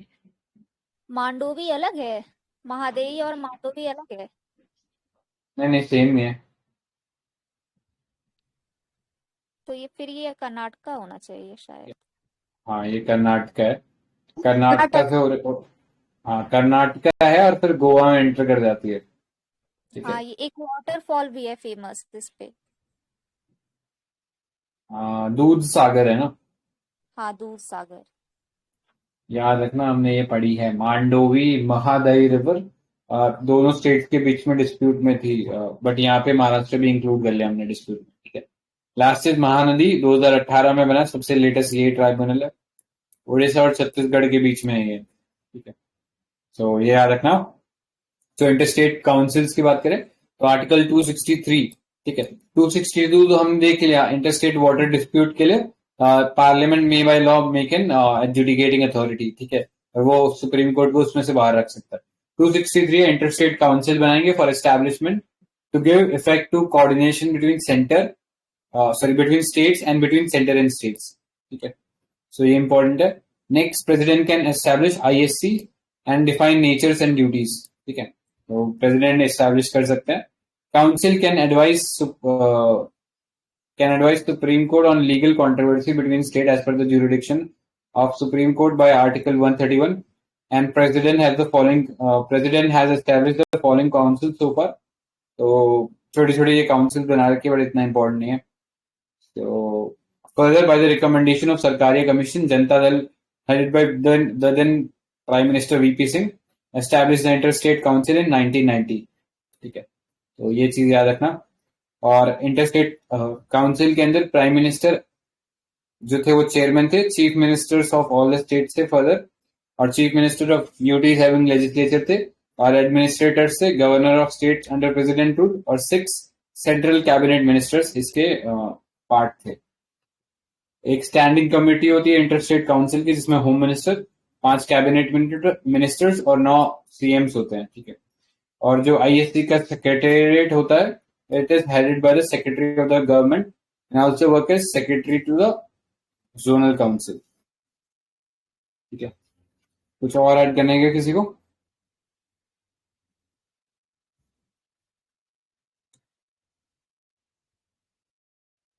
[SPEAKER 3] मांडोवी अलग है, महादेवी और मांडोवी अलग है।
[SPEAKER 1] नहीं, सेम ही है।
[SPEAKER 3] तो ये कर्नाटका होना चाहिए शायद।
[SPEAKER 1] हाँ, ये कर्नाटका है। कर्नाटका से हाँ, कर्नाटका है और फिर गोवा में एंटर कर जाती है, ठीक है।
[SPEAKER 3] हाँ, ये एक वाटरफॉल भी है फेमस इस पे।
[SPEAKER 1] दूध सागर है ना?
[SPEAKER 3] हाँ, दूध सागर।
[SPEAKER 1] याद रखना, हमने ये पढ़ी है। मांडोवी महादाई रिवर दोनों स्टेट्स के बीच में डिस्प्यूट में थी, बट यहाँ पे महाराष्ट्र भी इंक्लूड कर लिया हमने डिस्प्यूट में, ठीक है। लास्ट इज महानदी, 2018 में बना, सबसे लेटेस्ट ये ट्राइब्यूनल है। उड़ीसा और छत्तीसगढ़ के बीच में है ये, ठीक है। तो ये याद रखना। तो इंटरस्टेट काउंसिल्स की बात करें तो आर्टिकल 263, ठीक है। 262 तो हम देख लिया, इंटरस्टेट वाटर डिस्प्यूट के लिए पार्लियामेंट में by law make an adjudicating authority, ठीक है। और वो सुप्रीम कोर्ट को उसमें से बाहर रख सकता है। 263 इंटरस्टेट काउंसिल बनाएंगे for establishment to give effect to coordination between states and between centre and states, ठीक है। सो ये इंपॉर्टेंट है। Next, president can establish ISC and define natures and duties, ठीक है। तो प्रेसिडेंट एस्टैब्लिश कर सकते हैं। Council can advise supreme court on legal controversy between state as per the jurisdiction of Supreme Court by Article 131, and President has established the following council so far. तो छोटे छोटे ये काउंसिल बना रखे, but इतना इंपॉर्टेंट नहीं है। तो further, by the recommendation of Sarkaria Commission, Janata Dal headed by the then Prime Minister VP Singh established the Interstate Council in 1990, ठीक है। तो ये चीज याद रखना। और इंटरस्टेट काउंसिल के अंदर प्राइम मिनिस्टर जो थे वो चेयरमैन थे, chief ministers of all the state थे फर्दर, और chief minister of UTs having legislature थे, और एडमिनिस्ट्रेटर्स थे, governor of state under president rule, और 6 सेंट्रल कैबिनेट मिनिस्टर्स इसके पार्ट थे। एक स्टैंडिंग कमेटी होती है इंटरस्टेट काउंसिल की, जिसमें होम मिनिस्टर, 5 कैबिनेट मिनिस्टर्स और 9 CMs होते हैं, ठीक है। और जो ISC का सेक्रेटेरिएट होता है, it is headed by the secretary of the government and also work as secretary to the zonal council, ठीक है। कुछ और ऐड करने का किसी को?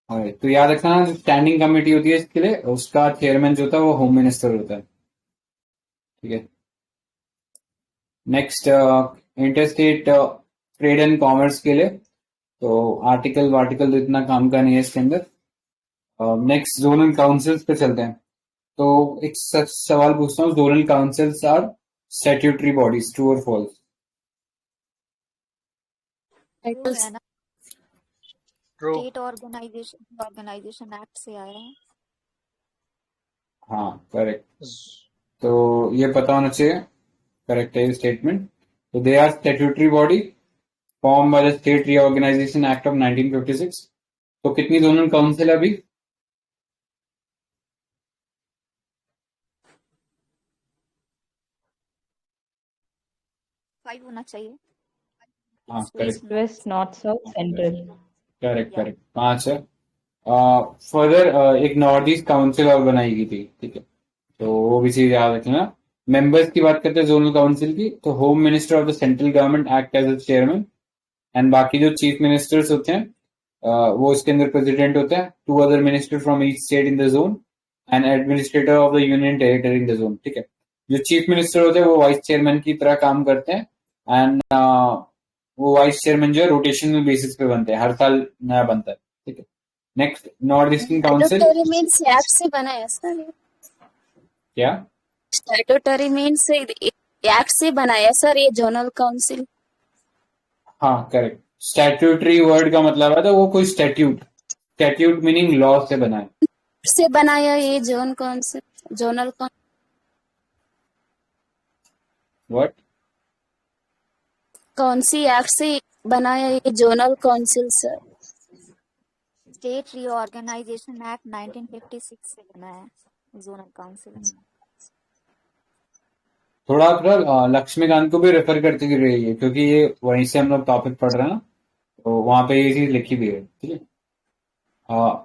[SPEAKER 1] तो याद रखना, स्टैंडिंग कमेटी होती है इसके लिए, उसका चेयरमैन जो होता है वो होम मिनिस्टर होता है, ठीक है। Next, interstate trade and commerce के लिए तो आर्टिकल तो इतना काम का नहीं है इसके अंदर। नेक्स्ट, जोनल काउंसिल्स पे चलते हैं। तो एक सवाल पूछता हूँ, zonal councils are statutory bodies, true और फॉल्स?
[SPEAKER 3] ट्रू है ना?
[SPEAKER 5] True.
[SPEAKER 3] स्टेट ऑर्गेनाइजेशन एक्ट से आया है।
[SPEAKER 1] हाँ, करेक्ट। तो ये पता होना चाहिए, करेक्ट है स्टेटमेंट। तो they are statutory body form by the state reorganisation act of 1956। तो कितनी जोनल काउंसिल अभी?
[SPEAKER 3] 5 होना चाहिए।
[SPEAKER 1] हाँ
[SPEAKER 3] East,
[SPEAKER 1] correct
[SPEAKER 3] west, north.
[SPEAKER 4] West, north, south, central.
[SPEAKER 1] Correct
[SPEAKER 3] Yeah.
[SPEAKER 1] Correct 5 है। फर्दर एक नॉर्थ ईस्ट काउंसिल और बनाई गई थी, ठीक है, तो वो भी चीज याद रखना। मेंबर्स की बात करते हैं जोनल काउंसिल की, तो home minister of the central government act as a chairman, and बाकी जो चीफ मिनिस्टर्स होते हैं वो इसके अंदर प्रेसिडेंट होते हैं, 2 other minister from each state in the zone and administrator of the union territory in the zone, ठीक है। जो चीफ मिनिस्टर होते हैं वो वाइस चेयरमैन की तरह काम करते हैं, एंड वो वाइस चेयरमैन जो है रोटेशनल बेसिस पे बनते हैं, हर साल नया बनता है, ठीक है। Next north eastern council.
[SPEAKER 7] Statutory means act से बना है सर।
[SPEAKER 1] क्या?
[SPEAKER 7] स्टैट्यूटरी मीन्स एक्ट से बना है सर ये जोनल काउंसिल।
[SPEAKER 1] हाँ करेक्ट, स्टैट्यूटरी वर्ड का मतलब है तो वो कोई स्टैट्यूट मीनिंग लॉ से बना है।
[SPEAKER 7] से बनाया ये जोन काउंसिल जोनल
[SPEAKER 1] व्हाट?
[SPEAKER 7] कौन सी एक्ट से बनाया ये zonal council sir.
[SPEAKER 3] State reorganisation act 1956 से बना है जोनल काउंसिल।
[SPEAKER 1] थोड़ा थोड़ा लक्ष्मीकांत को भी रेफर करते रहिए क्योंकि ये वहीं से हम लोग टॉपिक पढ़ रहे हैं ना, तो वहां पे ये चीज लिखी भी है, ठीक है।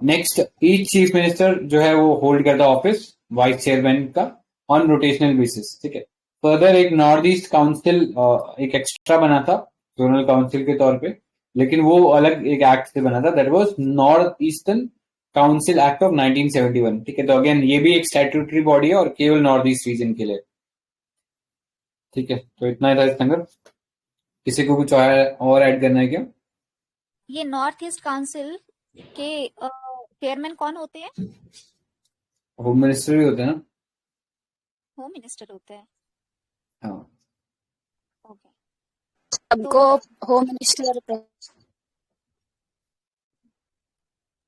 [SPEAKER 1] नेक्स्ट, ईच चीफ मिनिस्टर जो है वो होल्ड करता ऑफिस वाइस चेयरमैन का ऑन रोटेशनल बेसिस, ठीक है। फर्दर एक नॉर्थ ईस्ट काउंसिल एक एक्स्ट्रा बना था जोनल काउंसिल के तौर पे, लेकिन वो अलग एक एक्ट से बना था, that was north eastern council act of 1971, ठीक है। तो अगेन ये भी एक स्टैट्यूटरी बॉडी है और केवल नॉर्थ ईस्ट रीजन के लिए, ठीक है। तो इतना ही था इस संदर्भ। किसी को कुछ और ऐड करना है क्या?
[SPEAKER 3] ये नॉर्थ ईस्ट काउंसिल के चेयरमैन कौन होते हैं?
[SPEAKER 1] होम मिनिस्टर भी होते हैं ना?
[SPEAKER 3] होम मिनिस्टर होते हैं।
[SPEAKER 1] हाँ
[SPEAKER 3] ओके।
[SPEAKER 7] सबको होम मिनिस्टर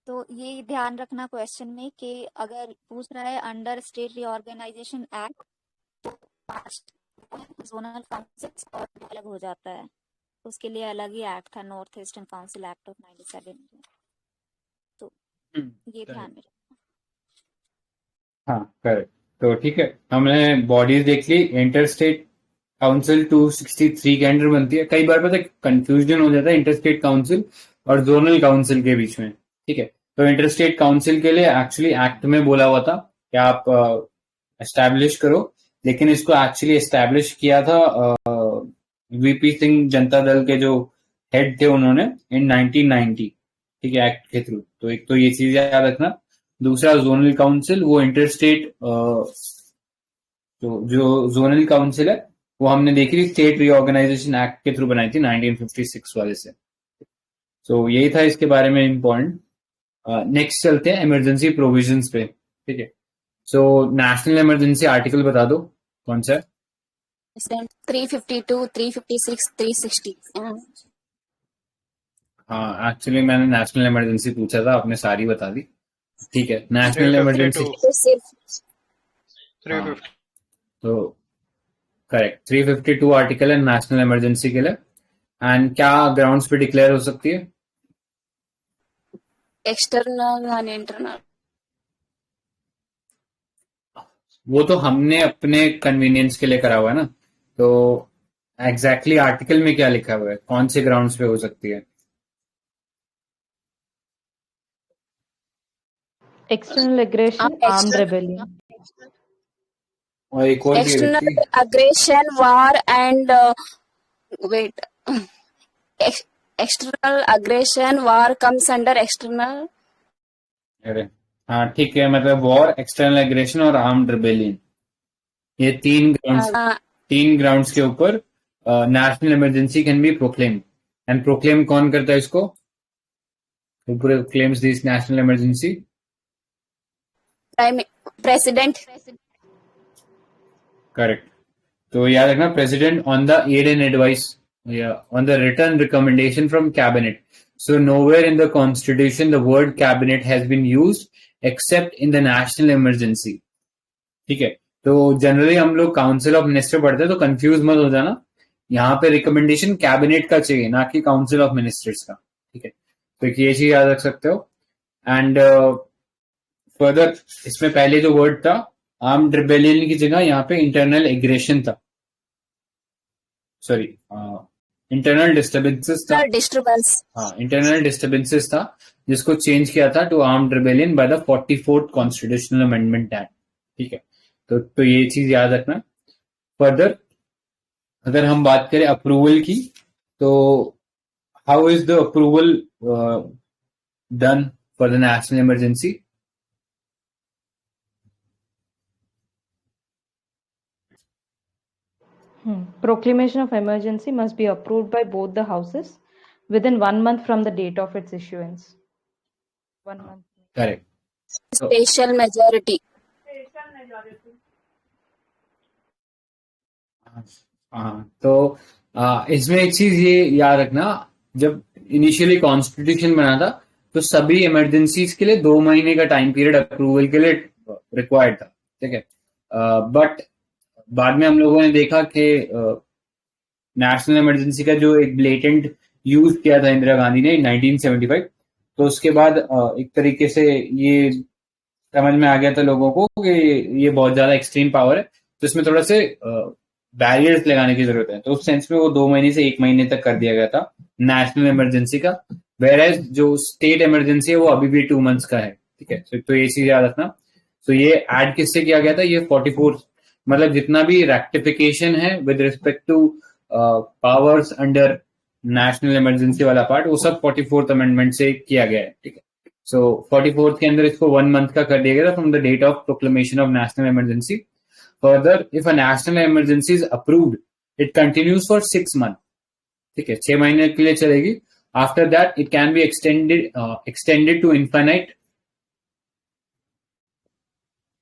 [SPEAKER 3] तो ये ध्यान रखना क्वेश्चन में कि अगर पूछ रहा है अंडर स्टेट रीऑर्गेनाइजेशन एक्ट तो जोनल काउंसिल और अलग हो जाता है, उसके लिए अलग ही एक्ट था, north eastern council act of 97। तो ये ध्यान में रखना।
[SPEAKER 1] हाँ करेक्ट। तो ठीक है, हमने बॉडीज देख ली। इंटर स्टेट काउंसिल 263 के अंडर बनती है। कई बार पता है कंफ्यूजन हो जाता है इंटर स्टेट काउंसिल और जोनल काउंसिल के बीच में, ठीक है। तो इंटर स्टेट काउंसिल के लिए एक्चुअली एक्ट में बोला हुआ था कि आप एस्टैब्लिश करो, लेकिन इसको एक्चुअली एस्टैब्लिश किया था वीपी सिंह जनता दल के जो हेड थे उन्होंने इन 1990, ठीक है, एक्ट के थ्रू। तो एक तो ये चीज याद रखना। दूसरा जोनल काउंसिल वो इंटर स्टेट तो जो जोनल काउंसिल है वो हमने देखी थी स्टेट रीऑर्गेनाइजेशन एक्ट के थ्रू बनाई थी 1956 वाले से। तो यही था इसके बारे में इम्पोर्टेंट। नेक्स्ट चलते हैं इमरजेंसी प्रोविजंस पे, ठीक है। सो नेशनल इमरजेंसी आर्टिकल बता दो कौन सा है?
[SPEAKER 7] 352, 356, 360।
[SPEAKER 1] हाँ एक्चुअली मैंने नेशनल इमरजेंसी पूछा था, आपने सारी बता दी, ठीक है। नेशनल
[SPEAKER 5] 352,
[SPEAKER 1] इमरजेंसी तो करेक्ट 352 आर्टिकल है नेशनल इमरजेंसी के लिए। एंड क्या ग्राउंड्स पे डिक्लेयर हो सकती है?
[SPEAKER 7] External and internal.
[SPEAKER 1] वो तो हमने अपने कन्वीनियंस के लिए करा हुआ है ना, तो एग्जैक्टली आर्टिकल में क्या लिखा हुआ है, कौन से ग्राउंड्स पे हो सकती है?
[SPEAKER 4] External aggression, armed rebellion.
[SPEAKER 1] और एक और भी है
[SPEAKER 7] एक्सटर्नल
[SPEAKER 1] व्यक्ति,
[SPEAKER 7] aggression war and wait external aggression war comes under external.
[SPEAKER 1] अरे हाँ ठीक है, मतलब वॉर, एक्सटर्नल एग्रेशन और आर्म्ड रिबेलियन, ये तीन ग्राउंड्स के ऊपर national emergency can be proclaim. And proclaim कौन करता है इसको? Who proclaims this national emergency?
[SPEAKER 7] President.
[SPEAKER 1] Correct. तो याद रखना, president on the aid and advice on the written recommendation from cabinet. So nowhere in the constitution the word cabinet has been used except in the national emergency, ठीक है। तो generally हम लोग council of minister पढ़ते हैं, तो confuse मत हो जाना, यहाँ पे रिकमेंडेशन कैबिनेट का चाहिए ना कि काउंसिल ऑफ मिनिस्टर्स का, ठीक है। तो ये चीज याद रख सकते हो। एंड फर्दर इसमें पहले जो वर्ड था आर्म्ड रिबेलियन की जगह यहाँ पे इंटरनल एग्रेशन था। सॉरी इंटरनल डिस्टर्बेंसेस था,
[SPEAKER 7] डिस्टर्बेंस
[SPEAKER 1] हाँ इंटरनल डिस्टर्बेंसेस था जिसको चेंज किया था to armed rebellion by the 44th constitutional amendment act. ठीक है, तो ये चीज याद रखना। फर्दर अगर हम बात करें अप्रूवल की, तो how is the approval done for the national emergency?
[SPEAKER 4] Proclamation of emergency must be approved by both the houses within 1 month from the date of its issuance. 1 month.
[SPEAKER 1] Correct.
[SPEAKER 7] Special majority
[SPEAKER 1] हाँ, तो इसमें एक चीज ये याद रखना, जब initially constitution बना था तो सभी इमरजेंसीज के लिए 2 महीने का टाइम पीरियड अप्रूवल के लिए रिक्वायर्ड था। ठीक है, बट बाद में हम लोगों ने देखा कि नेशनल इमरजेंसी का जो एक ब्लेटेंट यूज किया था इंदिरा गांधी ने 1975, तो उसके बाद एक तरीके से ये समझ में आ गया था लोगों को कि ये बहुत ज्यादा एक्सट्रीम पावर है, तो इसमें थोड़ा से बैरियर्स लगाने की जरूरत है। तो उस सेंस में वो 2 महीने से 1 महीने तक कर दिया गया था नेशनल इमरजेंसी का, वेयर जो स्टेट इमरजेंसी है वो अभी भी 2 मंथ्स का है। ठीक है, तो ये चीज याद रखना। तो ये ऐड किससे किया गया था? ये 44 मतलब जितना भी रेक्टिफिकेशन है with respect two powers under national emergency वाला पार्ट, वो सब 44th अमेंडमेंट से किया गया है। ठीक है, सो 44th के अंदर इसको 1 मंथ का कर दिया गया था from the date of proclamation of national emergency. Further if a national emergency is approved it continues for 6 month. ठीक है, 6 महीने के लिए चलेगी। After that it can be extended to infinite.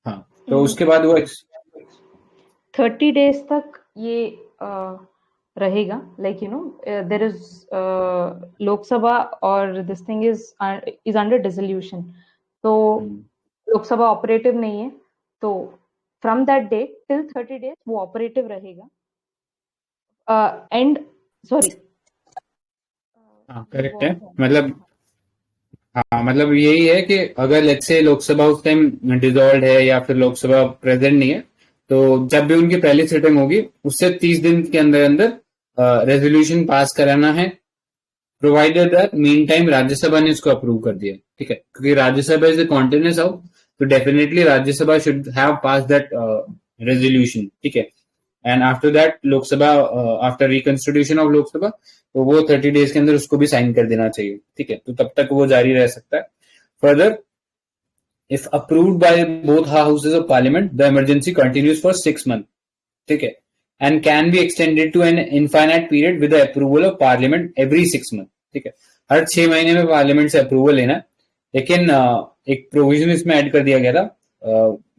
[SPEAKER 1] हाँ, तो उसके बाद वो
[SPEAKER 4] 30 days तक ये रहेगा, like you know there is Lok Sabha और this thing is under dissolution, तो Lok Sabha ऑपरेटिव नहीं है, तो from that date till 30 days वो ऑपरेटिव रहेगा। एंड सॉरी
[SPEAKER 1] करेक्ट है, मतलब यही है कि अगर लेट्स से लोकसभा उस टाइम डिसॉल्व है या फिर लोकसभा प्रेजेंट नहीं है, तो जब भी उनकी पहली सिटिंग होगी उससे 30 दिन के अंदर अंदर रेजोल्यूशन पास कराना है, provided that mean time Rajya Sabha ने इसको अप्रूव कर दिया। ठीक है, क्योंकि Rajya Sabha is a continuous house, तो definitely Rajya Sabha should have pass that resolution. ठीक है, and after that Lok Sabha after reconstitution of Lok Sabha, तो वो 30 डेज के अंदर उसको भी साइन कर देना चाहिए। ठीक है, तो तब तक वो जारी रह सकता है। Further if approved by both houses of parliament, the emergency continues for 6 months. ठीक है, and can be extended to an infinite period with the approval of parliament every 6 months. ठीक है, हर 6 महीने में पार्लियामेंट से अप्रूवल लेना है। लेकिन एक प्रोविजन इसमें ऐड कर दिया गया था,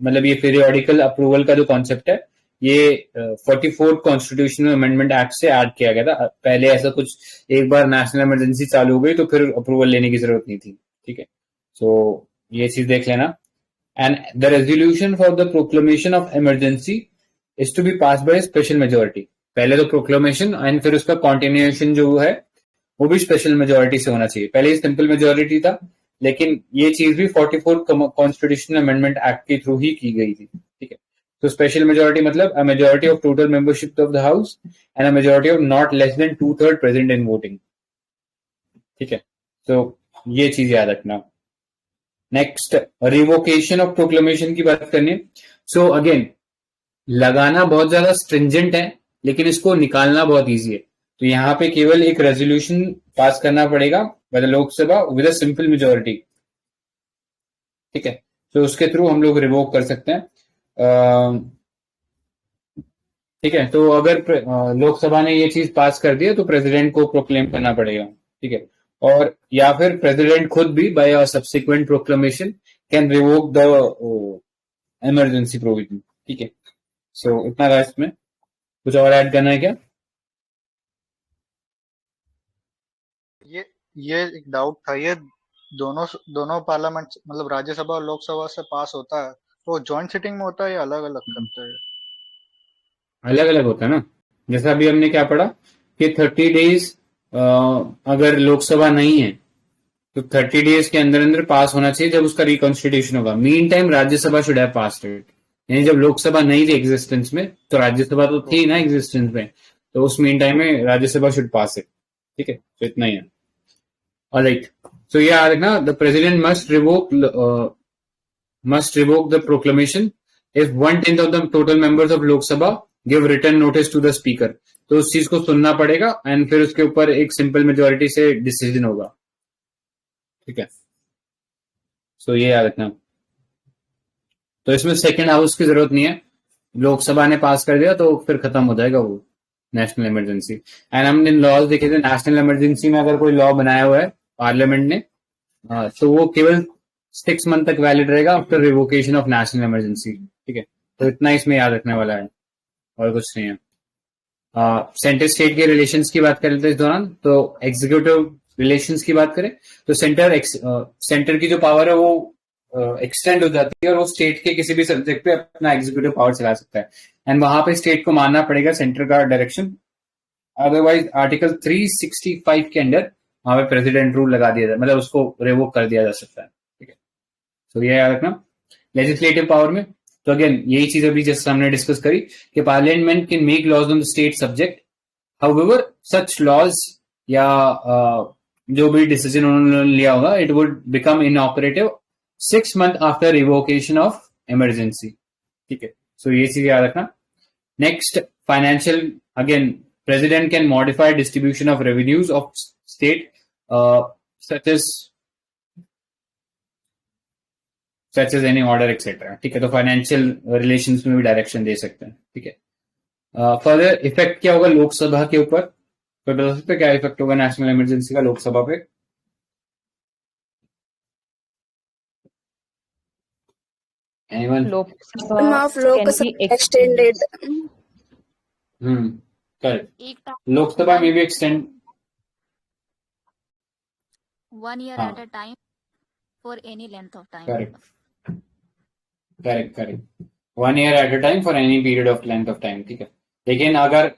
[SPEAKER 1] मतलब ये पीरियोडिकल अप्रूवल का जो कॉन्सेप्ट है ये 44th कॉन्स्टिट्यूशनल अमेंडमेंट एक्ट से ऐड किया गया था। पहले ऐसा कुछ एक बार नेशनल इमरजेंसी चालू हो गई तो फिर अप्रूवल लेने की जरूरत नहीं थी। ठीक है, सो ये चीज देख लेना। And the resolution for the proclamation of emergency is to be pass by special majority. पहले तो प्रोक्लेमेशन एंड फिर उसका कॉन्टिन्यूएशन जो है वो भी स्पेशल मेजोरिटी से होना चाहिए। पहले सिंपल मेजोरिटी था, लेकिन ये चीज भी 44th कॉन्स्टिट्यूशनल अमेंडमेंट एक्ट के थ्रू ही की गई थी। ठीक है, तो स्पेशल मेजोरिटी मतलब a majority of total membership of the house and a majority of not less than 2/3 present in voting. ठीक है, तो ये चीज याद रखना। नेक्स्ट, रिवोकेशन ऑफ प्रोक्लेमेशन की बात करनी है। सो अगेन लगाना बहुत ज्यादा स्ट्रिंजेंट है, लेकिन इसको निकालना बहुत इजी है। तो यहाँ पे केवल एक रेजोल्यूशन पास करना पड़ेगा by the Lok Sabha with a simple majority. ठीक है, तो उसके थ्रू हम लोग रिवोक कर सकते हैं। ठीक है, तो अगर लोकसभा ने ये चीज पास कर दिया तो प्रेसिडेंट को प्रोक्लेम करना पड़ेगा। ठीक है, और या फिर प्रेसिडेंट खुद भी by a subsequent proclamation can revoke the emergency provision. ठीक है, सो इतना था इसमें। कुछ और ऐड करना है क्या?
[SPEAKER 5] ये एक डाउट था, ये दोनों पार्लियामेंट मतलब राज्यसभा और लोकसभा से पास होता है तो जॉइंट सिटिंग में होता है या अलग अलग करते हैं?
[SPEAKER 1] अलग अलग होता है ना, जैसा अभी हमने क्या पढ़ा कि 30 डेज अगर लोकसभा नहीं है तो 30 डेज के अंदर अंदर पास होना चाहिए जब उसका रिकॉन्स्टिट्यूशन होगा। Mean time Rajya Sabha should have passed it, यानी जब लोकसभा नहीं थी एग्जिस्टेंस में तो राज्यसभा तो थी ना एग्जिस्टेंस में, तो उस मीन टाइम में राज्यसभा शुड पास इट, ठीक है, तो इतना ही है। ऑलराइट, सो ये याद रखना, the president must revoke the proclamation if 1/10 of the total members of Lok Sabha give written notice to the speaker। तो उस चीज को सुनना पड़ेगा एंड फिर उसके ऊपर एक सिंपल मेजोरिटी से डिसीजन होगा, ठीक है। सो ये याद रखना। तो इसमें सेकेंड हाउस की जरूरत नहीं है, लोकसभा ने पास कर दिया तो फिर खत्म हो जाएगा वो नेशनल इमरजेंसी। एंड हमने लॉज देखे थे, नेशनल इमरजेंसी में अगर कोई लॉ बनाया हुआ है पार्लियामेंट ने, तो वो केवल 6 मंथ तक वैलिड रहेगा after revocation of national emergency, ठीक है। तो इतना इसमें याद रखने वाला है और कुछ नहीं है। सेंटर स्टेट के रिलेशंस की बात कर लेते हैं इस दौरान। तो एग्जीक्यूटिव रिलेशंस की बात करें तो सेंटर की जो पावर है वो एक्सटेंड हो जाती है और वो स्टेट के किसी भी सब्जेक्ट पे अपना एग्जीक्यूटिव पावर चला सकता है एंड वहां पे स्टेट को मानना पड़ेगा सेंटर का डायरेक्शन। अदरवाइज आर्टिकल 365 के अंडर वहां पे प्रेसिडेंट रूल लगा दिया जाए, मतलब उसको रिवोक कर दिया जा सकता है, ठीक है। तो ये याद रखना। लेजिस्लेटिव पावर में तो अगेन यही चीज अभी जैसे हमने डिस्कस करी कि parliament can make laws on the state subject, however such laws या जो भी डिसीजन उन्होंने लिया होगा it would become inoperative 6 month after revocation of emergency, ठीक है। सो ये चीज याद रखना। Next, financial, again president can modify distribution of revenues of state such as any order etcetera, ठीक है। तो फाइनेंशियल रिलेशंस में भी डायरेक्शन दे सकते हैं, ठीक है। फर्दर इफेक्ट क्या होगा लोकसभा के ऊपर, कोई बता सकते हैं क्या इफेक्ट होगा नेशनल इमरजेंसी का लोकसभा पे? Anyone?
[SPEAKER 7] Term of Lok
[SPEAKER 4] can be
[SPEAKER 7] Sabha extended.
[SPEAKER 1] Correct.
[SPEAKER 3] एक टाइम
[SPEAKER 1] लोकसभा में भी एक्सटेंड,
[SPEAKER 3] 1 year
[SPEAKER 1] हाँ।
[SPEAKER 3] at a time for any length of time।
[SPEAKER 1] Correct correct 1 year at a time for any period of length of time, ठीक है। लेकिन अगर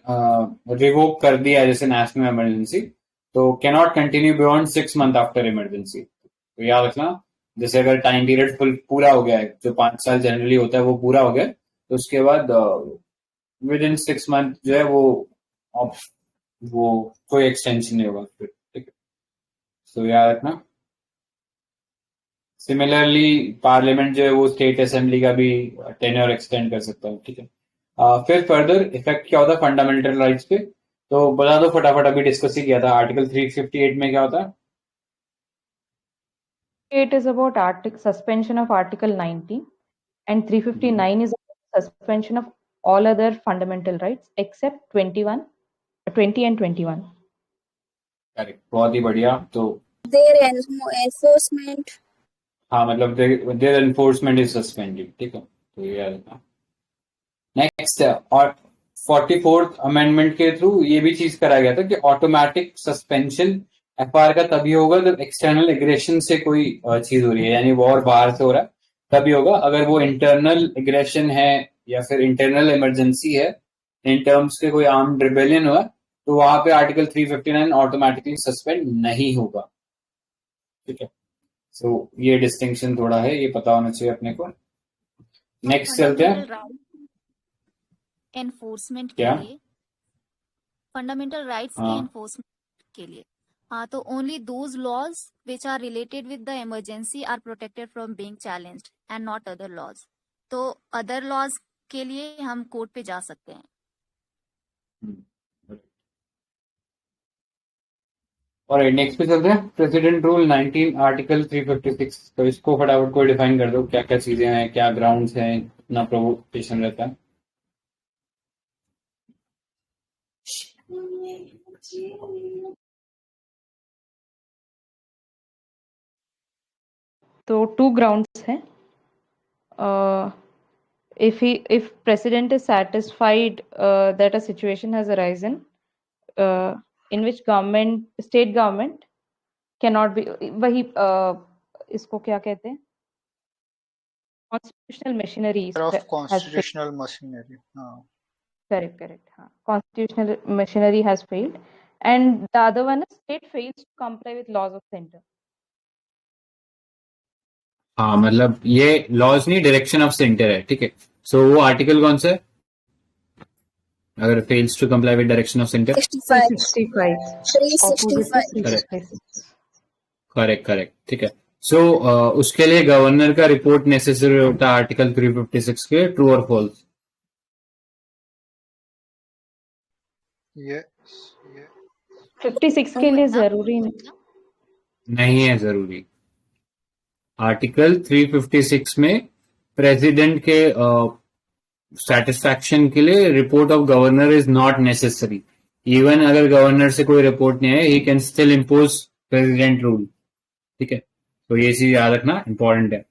[SPEAKER 1] revoke कर दिया जैसे नेशनल इमरजेंसी तो cannot continue beyond 6 month after emergency. तो याद रखना, जैसे अगर टाइम पीरियड पूरा हो गया है, जो 5 साल जनरली होता है वो पूरा हो गया, तो उसके बाद विद इन 6 मंथ जो है वो कोई एक्सटेंशन नहीं होगा फिर, ठीक है। सो याद रखना। सिमिलरली पार्लियामेंट जो है वो स्टेट असेंबली का भी टेन्योर एक्सटेंड कर सकता है, ठीक है। फिर फर्दर इफेक्ट क्या होता है फंडामेंटल राइट्स पे, तो बता दो फटाफट, अभी डिस्कस ही किया था। आर्टिकल 358 में क्या होता है?
[SPEAKER 4] It is about suspension of Article 19, and 359 is about suspension of all other fundamental rights except 20 and 21.
[SPEAKER 1] Correct, बहुत ही बढ़िया। तो
[SPEAKER 7] Their enforcement.
[SPEAKER 1] हाँ, मतलब देयर एनफोर्समेंट इज सस्पेंडेड, ठीक है। तो ये याद रखना। नेक्स्ट, और 44th अमेंडमेंट के थ्रू ये भी चीज करा गया था कि ऑटोमेटिक सस्पेंशन एफआर का तभी होगा जब एक्सटर्नल एग्रेशन से कोई चीज हो रही है, यानी वॉर बाहर से हो रहा है तभी होगा। अगर वो इंटरनल एग्रेशन है या फिर इंटरनल इमरजेंसी है, इन टर्म्स के कोई आर्म्ड रिबेलियन हुआ, तो वहां पे आर्टिकल 359 ऑटोमेटिकली सस्पेंड नहीं होगा, ठीक है। सो ये डिस्टिंक्शन थोड़ा है, ये पता होना चाहिए अपने को। नेक्स्ट चलते हैं।
[SPEAKER 3] एनफोर्समेंट के
[SPEAKER 1] क्या?
[SPEAKER 3] लिए, फंडामेंटल राइट्स
[SPEAKER 1] हाँ।
[SPEAKER 3] के एनफोर्समेंट के लिए, हाँ, तो only those laws which are related with the emergency are protected from being challenged and not other laws. तो अदर लॉज के लिए हम कोर्ट पे जा सकते हैं।
[SPEAKER 1] और नेक्स्ट पे चलते हैं, प्रेसिडेंट रूल 19 आर्टिकल 356। तो इसको फटाफट कोई डिफाइन कर दो, क्या क्या चीजें हैं, क्या ग्राउंड्स हैं, कितना प्रोवोकेशन रहता है।
[SPEAKER 4] तो 2 grounds हैं। If president is satisfied that a situation has arisen in which state government cannot be, वही इसको क्या कहते हैं, constitutional machinery
[SPEAKER 5] of
[SPEAKER 4] has failed.
[SPEAKER 5] constitutional machinery.
[SPEAKER 4] Correct, हाँ, constitutional machinery has failed, and the other one is state fails to comply with laws of center.
[SPEAKER 1] हाँ, मतलब ये laws नहीं, डायरेक्शन ऑफ सेंटर है, ठीक है। सो वो आर्टिकल कौन सा है? अगर fails to comply with direction of centre
[SPEAKER 7] 65
[SPEAKER 4] 365 opposite to
[SPEAKER 7] 365
[SPEAKER 4] 366
[SPEAKER 1] correct ठीक है. सो उसके लिए गवर्नर का रिपोर्ट नेसेसरी होता है आर्टिकल 356 के, ट्रू और फॉल्स?
[SPEAKER 5] Yes.
[SPEAKER 4] 56 के लिए जरूरी
[SPEAKER 1] नहीं है जरूरी. आर्टिकल 356 में प्रेसिडेंट के सेटिस्फैक्शन के लिए report of governor is not necessary. Even अगर गवर्नर से कोई रिपोर्ट नहीं है, he can still impose president rule. ठीक है, तो ये चीज याद रखना इंपॉर्टेंट है.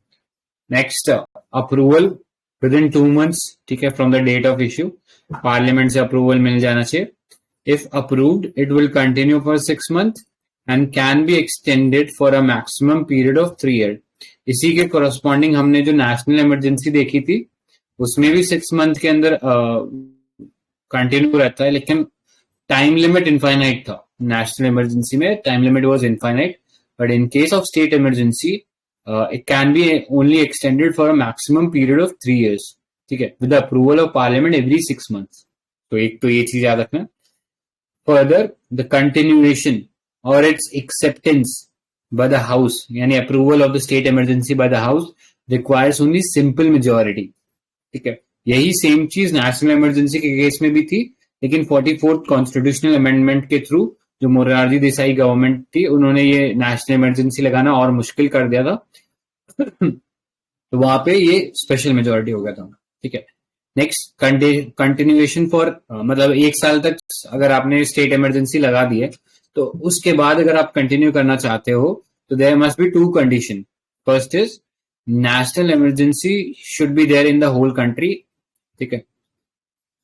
[SPEAKER 1] Next, approval within 2 months. ठीक है, from the date of issue parliament से अप्रूवल मिल जाना चाहिए. If approved it will continue for 6 months and can be extended for a maximum period of 3 years. इसी के corresponding हमने जो नेशनल इमरजेंसी देखी थी उसमें भी 6 month के अंदर कंटिन्यू रहता है, लेकिन टाइम लिमिट इनफाइनाइट था. नेशनल इमरजेंसी में time limit was infinite, but in case of state emergency it can B only extended for a maximum period of 3 years. ठीक है, with approval of parliament every 6 months. तो एक तो ये चीज याद रखना. Further, the continuation or its acceptance by the house, यानी approval of the state emergency by the house requires only simple majority. ठीक है, यही सेम चीज नेशनल इमरजेंसी के केस में भी थी, लेकिन 44th कॉन्स्टिट्यूशनल अमेंडमेंट के थ्रू जो मोरारजी देसाई गवर्नमेंट थी उन्होंने ये नेशनल इमरजेंसी लगाना और मुश्किल कर दिया था. तो वहां पे ये स्पेशल मेजोरिटी हो गया था. ठीक है. नेक्स्ट, कंटिन्यूएशन फॉर मतलब 1 साल तक अगर आपने स्टेट इमरजेंसी लगा दी है तो उसके बाद अगर आप कंटिन्यू करना चाहते हो तो there must be 2 conditions. First is national emergency should be there in the whole country. ठीक है,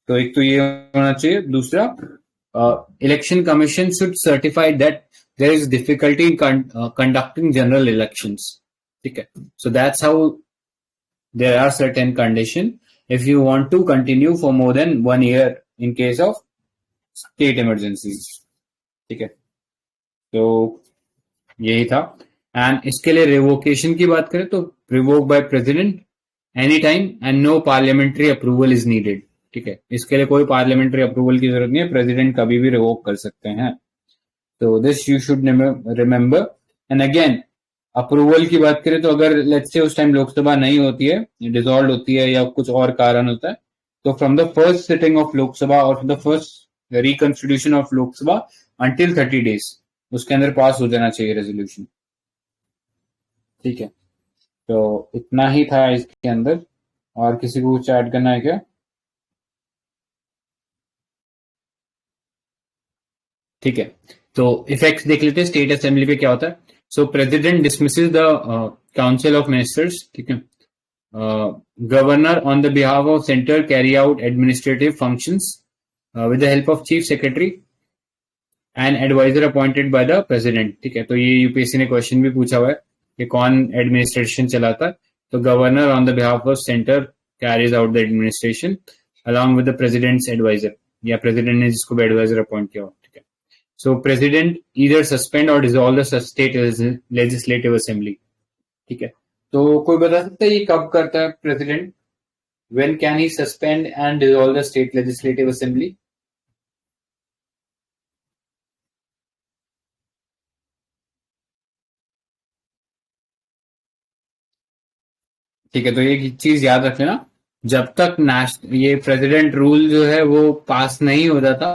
[SPEAKER 1] तो एक तो ये होना चाहिए. दूसरा, election commission should certify that there is difficulty in conducting general elections. ठीक है, so that's how there are certain condition if you want to continue for more than 1 year in case of state emergencies. ठीक है, तो यही था. And इसके लिए revocation की बात करें तो revoke by president any time and no parliamentary approval is needed. ठीक है, इसके लिए कोई पार्लियामेंट्री अप्रूवल की जरूरत नहीं है, प्रेसिडेंट कभी भी रिवोक कर सकते हैं. तो this you should remember. And again, approval की बात करें तो अगर लेट्स से उस टाइम लोकसभा नहीं होती है, डिसॉल्व होती है या कुछ और कारण होता है, तो from the first sitting of Lok Sabha और the first reconstitution of Lok Sabha until 30 days उसके अंदर पास हो जाना चाहिए रेजोल्यूशन. ठीक है, तो इतना ही था इसके अंदर. और किसी को कुछ ऐड करना है क्या? ठीक है, तो इफेक्ट्स देख लेते हैं स्टेट असेंबली पे क्या होता है. So president dismisses the council of ministers. ठीक है, governor on the behalf of centre carry out administrative functions with the help of chief secretary and advisor appointed by the president. ठीक है, तो ये यूपीएससी ने क्वेश्चन भी पूछा हुआ है कि कौन एडमिनिस्ट्रेशन चलाता है. तो governor on the behalf of centre carries out the administration along with the president's advisor, या प्रेसिडेंट ने जिसको भी एडवाइजर अपॉइंट किया हो. ठीक है, so president either suspend or dissolve the state legislative assembly. ठीक है, तो कोई बता सकता है ये कब करता है president? When can he suspend and dissolve the state legislative assembly? ठीक है, तो एक चीज याद रख लेना, जब तक ये प्रेसिडेंट रूल जो है वो पास नहीं हो जाता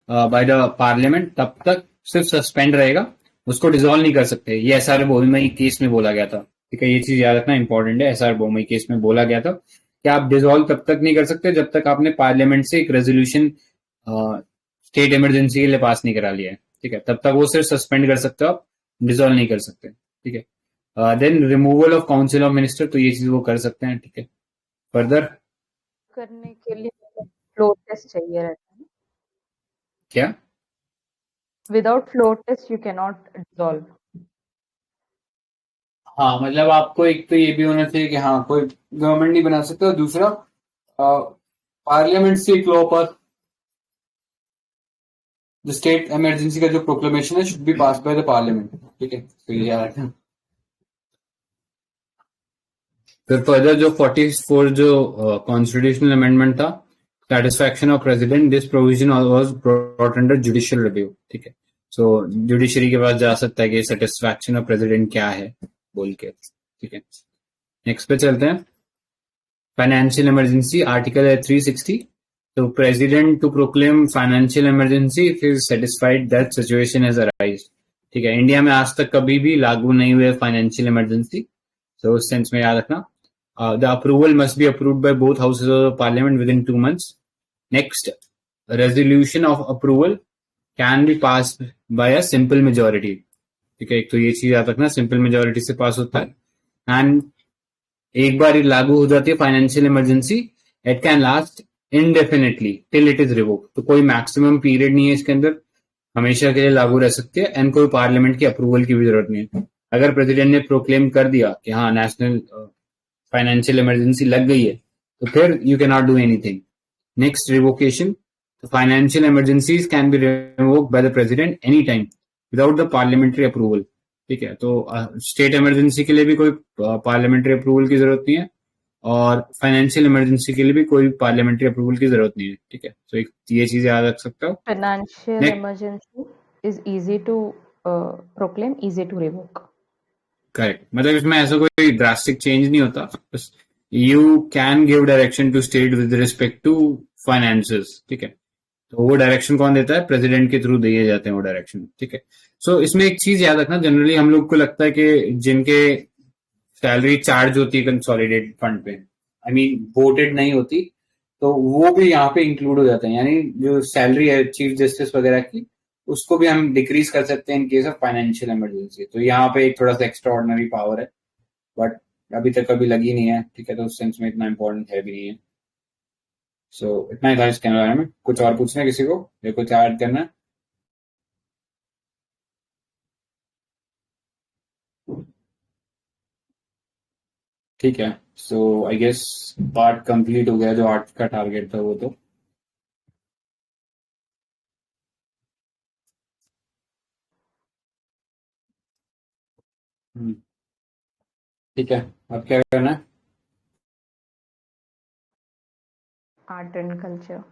[SPEAKER 1] बाय द पार्लियामेंट, तब तक सिर्फ सस्पेंड रहेगा, उसको डिसॉल्व नहीं कर सकते. ये एसआर बोमई केस में बोला गया था. ठीक है, ये चीज याद रखना इंपॉर्टेंट है. एसआर बोमई केस में बोला गया था कि आप डिसॉल्व तब तक नहीं कर सकते जब तक आपने पार्लियामेंट से एक रेजोल्यूशन स्टेट इमरजेंसी के लिए पास नहीं करा लिया है. ठीक है, तब तक वो सिर्फ सस्पेंड कर सकते हो, आप डिसॉल्व नहीं कर सकते. ठीक है, then removal of council of minister, तो ये चीज वो कर सकते हैं. ठीक है, फर्दर
[SPEAKER 4] करने के लिए फ्लोर टेस्ट चाहिए रहता है.
[SPEAKER 1] क्या?
[SPEAKER 4] Without floor test you can not dissolve.
[SPEAKER 1] हाँ, मतलब आपको एक तो ये भी होना चाहिए कि हाँ कोई गवर्नमेंट नहीं बना सकता. दूसरा, पार्लियामेंट से एक law pass, the state emergency का जो प्रोक्लेमेशन है should B pass by the parliament. ठीक है, तो ये याद रखना. फिर फर्दर जो 44 जो कॉन्स्टिट्यूशनल अमेंडमेंट था satisfaction of president, this provision was brought under judicial review. ठीक है, so judiciary के पास जा सकता है कि satisfaction of president क्या है बोल के. ठीक है, next पे चलते हैं. Financial emergency, article है 360. So president to proclaim financial emergency if he is satisfied that situation has arisen. ठीक है, इंडिया में आज तक कभी भी लागू नहीं हुए फाइनेंशियल इमरजेंसी, so उस सेंस में याद रखना. The approval must be approved by both houses of parliament within 2 months. Next, resolution of approval can be passed by a simple majority. ठीक है, एक तो ये चीज याद रखना, सिंपल मेजोरिटी से पास होता है. एंड एक बार लागू हो जाती है financial emergency, it can last indefinitely till it is revoked. तो कोई मैक्सिमम पीरियड नहीं है इसके अंदर, हमेशा के लिए लागू रह सकती है एंड कोई पार्लियामेंट की अप्रूवल की भी जरूरत नहीं है. अगर प्रेसिडेंट ने प्रोक्लेम कर दिया कि हाँ नेशनल फाइनेंशियल इमरजेंसी लग गई है, तो फिर you can not do anything. Next, revocation. Financial emergencies can be revoked bye the president any time without the parliamentary approval. ठीक है, तो स्टेट इमरजेंसी के लिए भी कोई पार्लियामेंट्री अप्रूवल की जरूरत नहीं है और फाइनेंशियल इमरजेंसी के लिए भी कोई पार्लियामेंट्री अप्रूवल की जरूरत नहीं है. ठीक है, तो एक ये चीज याद रख सकते हो.
[SPEAKER 4] Financial emergency is easy to proclaim, easy to revoke.
[SPEAKER 1] Correct, मतलब इसमें ऐसा कोई ड्रास्टिक चेंज नहीं होता. You can give direction to state with respect to finances. ठीक है, तो वो डायरेक्शन कौन देता है? प्रेसिडेंट के थ्रू दिए जाते हैं वो डायरेक्शन. ठीक है, सो इसमें एक चीज याद रखना, जनरली हम लोग को लगता है कि जिनके सैलरी चार्ज होती है कंसोलिडेटेड फंड पे, आई मीन वोटेड नहीं होती, तो वो भी यहाँ पे इंक्लूड हो जाते हैं. यानी जो सैलरी है चीफ जस्टिस वगैरह की, उसको भी हम डिक्रीज कर सकते हैं in case of financial emergency. तो यहाँ पे एक थोड़ा सा एक्स्ट्रा ऑर्डिनरी पावर है, बट अभी तक कभी लगी नहीं है. ठीक है, तो उस सेंस में इतना इंपॉर्टेंट है भी नहीं है. सो इतना ही था इसके बारे में. कुछ और पूछना है किसी को या कुछ ऐड करना है? ठीक है, सो आई गेस पार्ट कंप्लीट हो गया, जो 8 का टारगेट था वो. तो ठीक है, अब क्या करना है?
[SPEAKER 4] Art and culture.